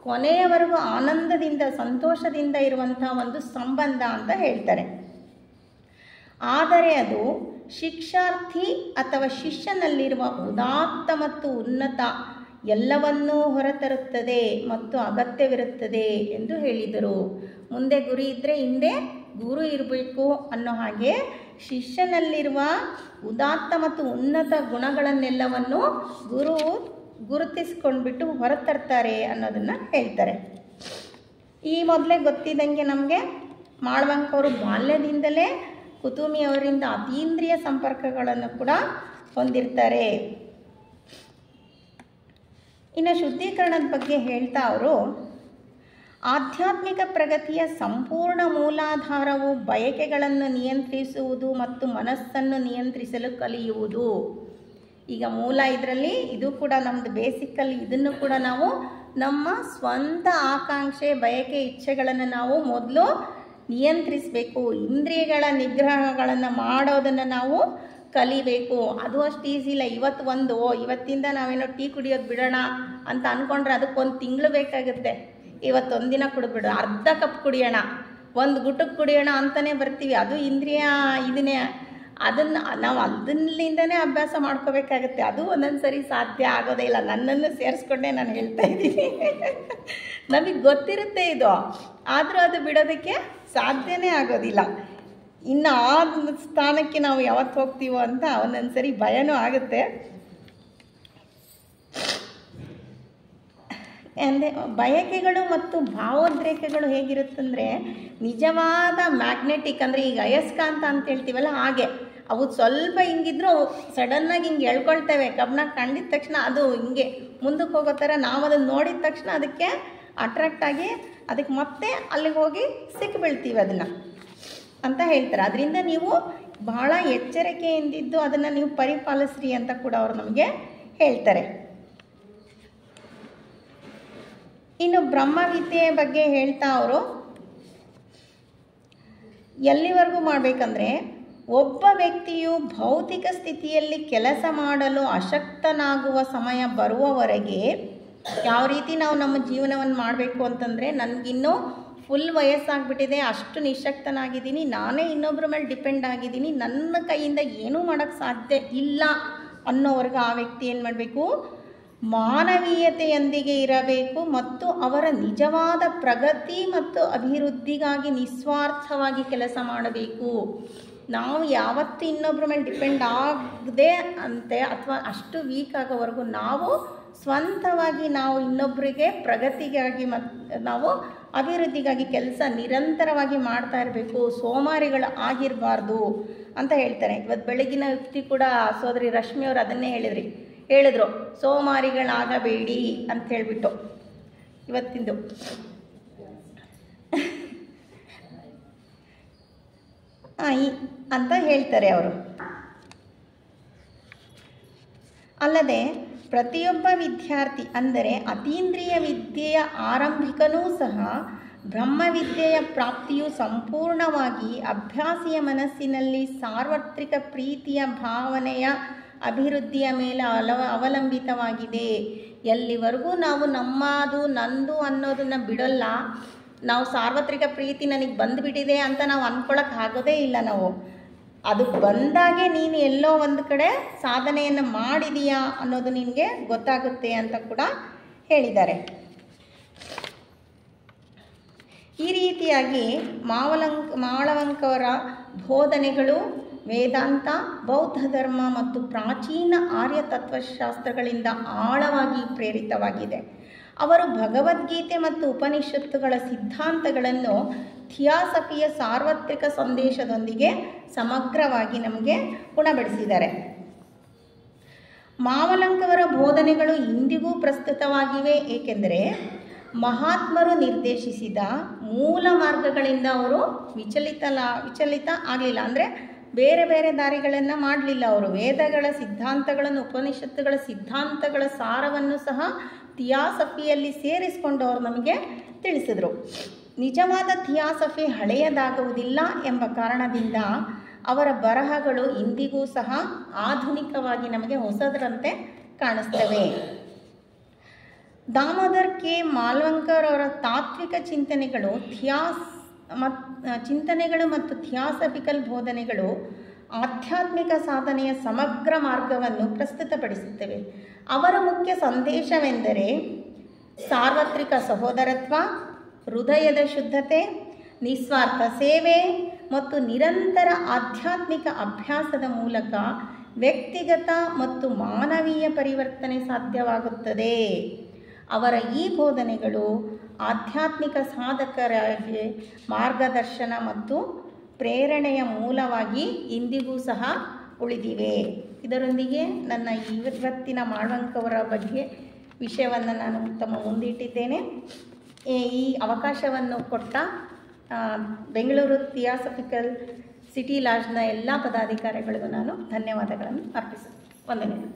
ಕೊನೆಯವರೆಗೂ ಆನಂದದಿಂದ ಸಂತೋಷದಿಂದ ಇರುವಂಥ ಒಂದು ಸಂಬಂಧ ಅಂತ ಹೇಳ್ತಾರೆ. ಆದರೆ ಅದು ಶಿಕ್ಷಾರ್ಥಿ ಅಥವಾ ಶಿಷ್ಯನಲ್ಲಿರುವ ಉದಾತ್ತ ಮತ್ತು ಉನ್ನತ ಎಲ್ಲವನ್ನೂ ಹೊರತರುತ್ತದೆ ಮತ್ತು ಅಗತ್ಯವಿರುತ್ತದೆ ಎಂದು ಹೇಳಿದರು. ಮುಂದೆ ಗುರಿ ಇದ್ದರೆ ಹಿಂದೆ ಗುರು ಇರಬೇಕು ಅನ್ನೋ ಹಾಗೆ ಶಿಷ್ಯನಲ್ಲಿರುವ ಉದಾತ್ತ ಮತ್ತು ಉನ್ನತ ಗುಣಗಳನ್ನೆಲ್ಲವನ್ನು ಗುರು ಗುರುತಿಸ್ಕೊಂಡ್ಬಿಟ್ಟು ಹೊರತರ್ತಾರೆ ಅನ್ನೋದನ್ನು ಹೇಳ್ತಾರೆ. ಈ ಮೊದಲೇ ಗೊತ್ತಿದ್ದಂಗೆ ನಮಗೆ ಮಾಳ್ವಂಕವರು ಬಾಲ್ಯದಿಂದಲೇ ಕುತುಮಿಯವರಿಂದ ಅತೀಂದ್ರಿಯ ಸಂಪರ್ಕಗಳನ್ನು ಕೂಡ ಹೊಂದಿರ್ತಾರೆ. ಇನ್ನು ಶುದ್ಧೀಕರಣದ ಬಗ್ಗೆ ಹೇಳ್ತಾ ಅವರು, ಆಧ್ಯಾತ್ಮಿಕ ಪ್ರಗತಿಯ ಸಂಪೂರ್ಣ ಮೂಲಾಧಾರವು ಬಯಕೆಗಳನ್ನು ನಿಯಂತ್ರಿಸುವುದು ಮತ್ತು ಮನಸ್ಸನ್ನು ನಿಯಂತ್ರಿಸಲು ಕಲಿಯುವುದು. ಈಗ ಮೂಲ ಇದರಲ್ಲಿ ಇದು ಕೂಡ ನಮ್ಮದು ಬೇಸಿಕಲ್ಲಿ ಇದನ್ನು ಕೂಡ ನಾವು ನಮ್ಮ ಸ್ವಂತ ಆಕಾಂಕ್ಷೆ ಬಯಕೆ ಇಚ್ಛೆಗಳನ್ನು ನಾವು ಮೊದಲು ನಿಯಂತ್ರಿಸಬೇಕು. ಇಂದ್ರಿಯಗಳ ನಿಗ್ರಹಗಳನ್ನು ಮಾಡೋದನ್ನು ನಾವು ಕಲಿಬೇಕು. ಅದು ಅಷ್ಟು ಈಸಿ ಇಲ್ಲ. ಇವತ್ತಿಂದ ನಾವೇನೋ ಟೀ ಕುಡಿಯೋದು ಬಿಡೋಣ ಅಂತ ಅಂದ್ಕೊಂಡ್ರೆ ಅದಕ್ಕೊಂದು ತಿಂಗಳು ಬೇಕಾಗುತ್ತೆ. ಇವತ್ತೊಂದಿನ ಕುಡಿದ್ಬಿಡೋಣ, ಅರ್ಧ ಕಪ್ ಕುಡಿಯೋಣ, ಒಂದು ಗುಟಕ್ಕೆ ಕುಡಿಯೋಣ ಅಂತಲೇ ಬರ್ತೀವಿ. ಅದು ಇಂದ್ರಿಯ ಇದನ್ನೇ, ಅದನ್ನು ನಾವು ಅದರಿಂದನೇ ಅಭ್ಯಾಸ ಮಾಡ್ಕೋಬೇಕಾಗತ್ತೆ. ಅದು ಒಂದೊಂದು ಸರಿ ಸಾಧ್ಯ ಆಗೋದೇ ಇಲ್ಲ. ನನ್ನನ್ನು ಸೇರಿಸ್ಕೊಂಡೇ ನಾನು ಹೇಳ್ತಾ ಇದ್ದೀನಿ. ನಮಗೆ ಗೊತ್ತಿರುತ್ತೆ ಇದು, ಆದರೂ ಅದು ಬಿಡೋದಕ್ಕೆ ಸಾಧ್ಯನೇ ಆಗೋದಿಲ್ಲ. ಇನ್ನು ಆ ಸ್ಥಾನಕ್ಕೆ ನಾವು ಯಾವತ್ತು ಹೋಗ್ತೀವೋ ಅಂತ ಒಂದೊಂದು ಸರಿ ಭಯನೂ ಆಗುತ್ತೆ. ಅಂದರೆ ಬಯಕೆಗಳು ಮತ್ತು ಭಾವೋದ್ರೇಕಗಳು ಹೇಗಿರುತ್ತಂದರೆ ನಿಜವಾದ ಮ್ಯಾಗ್ನೆಟಿಕ್, ಅಂದರೆ ಈಗ ಅಯಸ್ಕಾಂತ ಅಂತ ಹೇಳ್ತೀವಲ್ಲ ಹಾಗೆ ಅವು ಸ್ವಲ್ಪ ಹಿಂಗಿದ್ರು ಅವು ಸಡನ್ನಾಗಿ ಹಿಂಗೆ ಎಳ್ಕೊಳ್ತೇವೆ. ಕಬ್ಬಣ ಕಂಡಿದ ತಕ್ಷಣ ಅದು ಹಿಂಗೆ ಮುಂದಕ್ಕೆ ಹೋಗೋ ಥರ ನಾವು ಅದನ್ನು ನೋಡಿದ ತಕ್ಷಣ ಅದಕ್ಕೆ ಅಟ್ರಾಕ್ಟ್ ಆಗಿ ಅದಕ್ಕೆ ಮತ್ತೆ ಅಲ್ಲಿಗೆ ಹೋಗಿ ಸಿಕ್ಕಿಬೀಳ್ತೀವಿ ಅದನ್ನು ಅಂತ ಹೇಳ್ತಾರೆ. ಅದರಿಂದ ನೀವು ಬಹಳ ಎಚ್ಚರಿಕೆಯಿಂದಿದ್ದು ಅದನ್ನು ನೀವು ಪರಿಪಾಲಿಸ್ರಿ ಅಂತ ಕೂಡ ಅವರು ನಮಗೆ ಹೇಳ್ತಾರೆ. ಇನ್ನು ಬ್ರಹ್ಮವಿದ್ಯೆಯ ಬಗ್ಗೆ ಹೇಳ್ತಾ ಅವರು, ಎಲ್ಲಿವರೆಗೂ ಮಾಡಬೇಕಂದ್ರೆ ಒಬ್ಬ ವ್ಯಕ್ತಿಯು ಭೌತಿಕ ಸ್ಥಿತಿಯಲ್ಲಿ ಕೆಲಸ ಮಾಡಲು ಅಶಕ್ತನಾಗುವ ಸಮಯ ಬರುವವರೆಗೆ, ಯಾವ ರೀತಿ ನಾವು ನಮ್ಮ ಜೀವನವನ್ನು ಮಾಡಬೇಕು ಅಂತಂದರೆ, ನನಗಿನ್ನೂ ಫುಲ್ ವಯಸ್ಸಾಗಿಬಿಟ್ಟಿದೆ, ಅಷ್ಟು ನಿಶಕ್ತನಾಗಿದ್ದೀನಿ, ನಾನೇ ಇನ್ನೊಬ್ಬರ ಮೇಲೆ ಡಿಪೆಂಡ್ ಆಗಿದ್ದೀನಿ, ನನ್ನ ಕೈಯಿಂದ ಏನೂ ಮಾಡೋಕ್ಕೆ ಸಾಧ್ಯ ಇಲ್ಲ ಅನ್ನೋವರೆಗೆ ಆ ವ್ಯಕ್ತಿ ಏನು ಮಾಡಬೇಕು, ಮಾನವೀಯತೆಯೊಂದಿಗೆ ಇರಬೇಕು ಮತ್ತು ಅವರ ನಿಜವಾದ ಪ್ರಗತಿ ಮತ್ತು ಅಭಿವೃದ್ಧಿಗಾಗಿ ನಿಸ್ವಾರ್ಥವಾಗಿ ಕೆಲಸ ಮಾಡಬೇಕು. ನಾವು ಯಾವತ್ತೂ ಇನ್ನೊಬ್ಬರ ಮೇಲೆ ಡಿಪೆಂಡ್ ಆಗದೆ ಅಂತೆ ಅಥವಾ ಅಷ್ಟು ವೀಕ್ ಆಗೋವರೆಗೂ ನಾವು ಸ್ವಂತವಾಗಿ ನಾವು ಇನ್ನೊಬ್ಬರಿಗೆ ಪ್ರಗತಿಗಾಗಿ ನಾವು ಅಭಿವೃದ್ಧಿಗಾಗಿ ಕೆಲಸ ನಿರಂತರವಾಗಿ ಮಾಡ್ತಾ ಇರಬೇಕು, ಸೋಮಾರಿಗಳು ಆಗಿರಬಾರ್ದು ಅಂತ ಹೇಳ್ತಾರೆ. ಇವತ್ತು ಬೆಳಗಿನ ವ್ಯಕ್ತಿ ಕೂಡ ಸೋದರಿ ರಶ್ಮಿಯವರು ಅದನ್ನೇ ಹೇಳಿದ್ರು, ಸೋಮಾರಿಗಳಾಗಬೇಡಿ ಅಂತ ಹೇಳಿಬಿಟ್ಟು ಇವತ್ತಿಂದು. ಅಂತ ಹೇಳ್ತಾರೆ ಅವರು. ಅಲ್ಲದೆ ಪ್ರತಿಯೊಬ್ಬ ವಿದ್ಯಾರ್ಥಿ ಅಂದರೆ ಅತೀಂದ್ರಿಯ ವಿದ್ಯೆಯ ಆರಂಭಿಕನೂ ಸಹ ಬ್ರಹ್ಮವಿದ್ಯೆಯ ಪ್ರಾಪ್ತಿಯು ಸಂಪೂರ್ಣವಾಗಿ ಅಭ್ಯಾಸಿಯ ಮನಸ್ಸಿನಲ್ಲಿ ಸಾರ್ವತ್ರಿಕ ಪ್ರೀತಿಯ ಭಾವನೆಯ ಅಭಿವೃದ್ಧಿಯ ಮೇಲೆ ಅವಲಂಬಿತವಾಗಿದೆ. ಎಲ್ಲಿವರೆಗೂ ನಾವು ನಮ್ಮದು ನಂದು ಅನ್ನೋದನ್ನು ಬಿಡೋಲ್ಲ, ನಾವು ಸಾರ್ವತ್ರಿಕ ಪ್ರೀತಿ ನನಗೆ ಬಂದುಬಿಟ್ಟಿದೆ ಅಂತ ನಾವು ಅಂದ್ಕೊಳ್ಳೋಕ್ಕಾಗೋದೇ ಇಲ್ಲ. ನಾವು ಅದು ಬಂದಾಗೆ ನೀನು ಎಲ್ಲೋ ಒಂದು ಕಡೆ ಸಾಧನೆಯನ್ನು ಮಾಡಿದೀಯಾ ಅನ್ನೋದು ನಿನಗೆ ಗೊತ್ತಾಗುತ್ತೆ ಅಂತ ಕೂಡ ಹೇಳಿದ್ದಾರೆ. ಈ ರೀತಿಯಾಗಿ ಮಾಳವಂಕವರ ಬೋಧನೆಗಳು ವೇದಾಂತ, ಬೌದ್ಧ ಧರ್ಮ ಮತ್ತು ಪ್ರಾಚೀನ ಆರ್ಯ ತತ್ವಶಾಸ್ತ್ರಗಳಿಂದ ಆಳವಾಗಿ ಪ್ರೇರಿತವಾಗಿದೆ. ಅವರು ಭಗವದ್ಗೀತೆ ಮತ್ತು ಉಪನಿಷತ್ತುಗಳ ಸಿದ್ಧಾಂತಗಳನ್ನು ಥಿಯಾಸಫಿಯ ಸಾರ್ವತ್ರಿಕ ಸಂದೇಶದೊಂದಿಗೆ ಸಮಗ್ರವಾಗಿ ನಮಗೆ ಉಣಬಡಿಸಿದ್ದಾರೆ. ಮಾವಲಂಕವರ ಬೋಧನೆಗಳು ಇಂದಿಗೂ ಪ್ರಸ್ತುತವಾಗಿವೆ, ಏಕೆಂದರೆ ಮಹಾತ್ಮರು ನಿರ್ದೇಶಿಸಿದ ಮೂಲ ಮಾರ್ಗಗಳಿಂದ ಅವರು ವಿಚಲಿತ ಆಗಲಿಲ್ಲ. ಅಂದರೆ ಬೇರೆ ಬೇರೆ ದಾರಿಗಳನ್ನು ಮಾಡಲಿಲ್ಲ. ಅವರು ವೇದಗಳ ಸಿದ್ಧಾಂತಗಳನ್ನು, ಉಪನಿಷತ್ತುಗಳ ಸಿದ್ಧಾಂತಗಳ ಸಾರವನ್ನು ಸಹ ಥಿಯಾಸಫಿಯಲ್ಲಿ ಸೇರಿಸಿಕೊಂಡು ಅವರು ನಮಗೆ ತಿಳಿಸಿದರು. ನಿಜವಾದ ಥಿಯಾಸಫಿ ಹಳೆಯದಾಗುವುದಿಲ್ಲ ಎಂಬ ಕಾರಣದಿಂದ ಅವರ ಬರಹಗಳು ಇಂದಿಗೂ ಸಹ ಆಧುನಿಕವಾಗಿ ನಮಗೆ ಹೊಸದರಂತೆ ಕಾಣಿಸ್ತವೆ. ದಾಮೋದರ್ ಕೆ ಮಾಲ್ವಂಕರ್ ಅವರ ತಾತ್ವಿಕ ಚಿಂತನೆಗಳು ಮತ್ತು ಥಿಯಾಸಫಿಕಲ್ ಬೋಧನೆಗಳು ಆಧ್ಯಾತ್ಮಿಕ ಸಾಧನೆಯ ಸಮಗ್ರ ಮಾರ್ಗವನ್ನು ಪ್ರಸ್ತುತಪಡಿಸುತ್ತವೆ. ಅವರ ಮುಖ್ಯ ಸಂದೇಶವೆಂದರೆ ಸಾರ್ವತ್ರಿಕ ಸಹೋದರತ್ವ, ಹೃದಯದ ಶುದ್ಧತೆ, ನಿಸ್ವಾರ್ಥ ಸೇವೆ ಮತ್ತು ನಿರಂತರ ಆಧ್ಯಾತ್ಮಿಕ ಅಭ್ಯಾಸದ ಮೂಲಕ ವ್ಯಕ್ತಿಗತ ಮತ್ತು ಮಾನವೀಯ ಪರಿವರ್ತನೆ ಸಾಧ್ಯವಾಗುತ್ತದೆ. ಅವರ ಈ ಬೋಧನೆಗಳು ಆಧ್ಯಾತ್ಮಿಕ ಸಾಧಕರಿಗೆ ಮಾರ್ಗದರ್ಶನ ಮತ್ತು ಪ್ರೇರಣೆಯ ಮೂಲವಾಗಿ ಇಂದಿಗೂ ಸಹ ಉಳಿದಿವೆ. ಇದರೊಂದಿಗೆ ನನ್ನ ಇವತ್ತಿನ ಮಾಳವಂಕವರ ಬಗ್ಗೆ ವಿಷಯವನ್ನು ನಾನು ತಮ್ಮ ಮುಂದಿಟ್ಟಿದ್ದೇನೆ. ಈ ಅವಕಾಶವನ್ನು ಕೊಟ್ಟ ಬೆಂಗಳೂರು ಥಿಯಾಸಫಿಕಲ್ ಸಿಟಿ ಲಾಡ್ಜ್ನ ಎಲ್ಲ ಪದಾಧಿಕಾರಿಗಳಿಗೂ ನಾನು ಧನ್ಯವಾದಗಳನ್ನು ಅರ್ಪಿಸುತ್ತೇನೆ. ವಂದನೆಗಳು.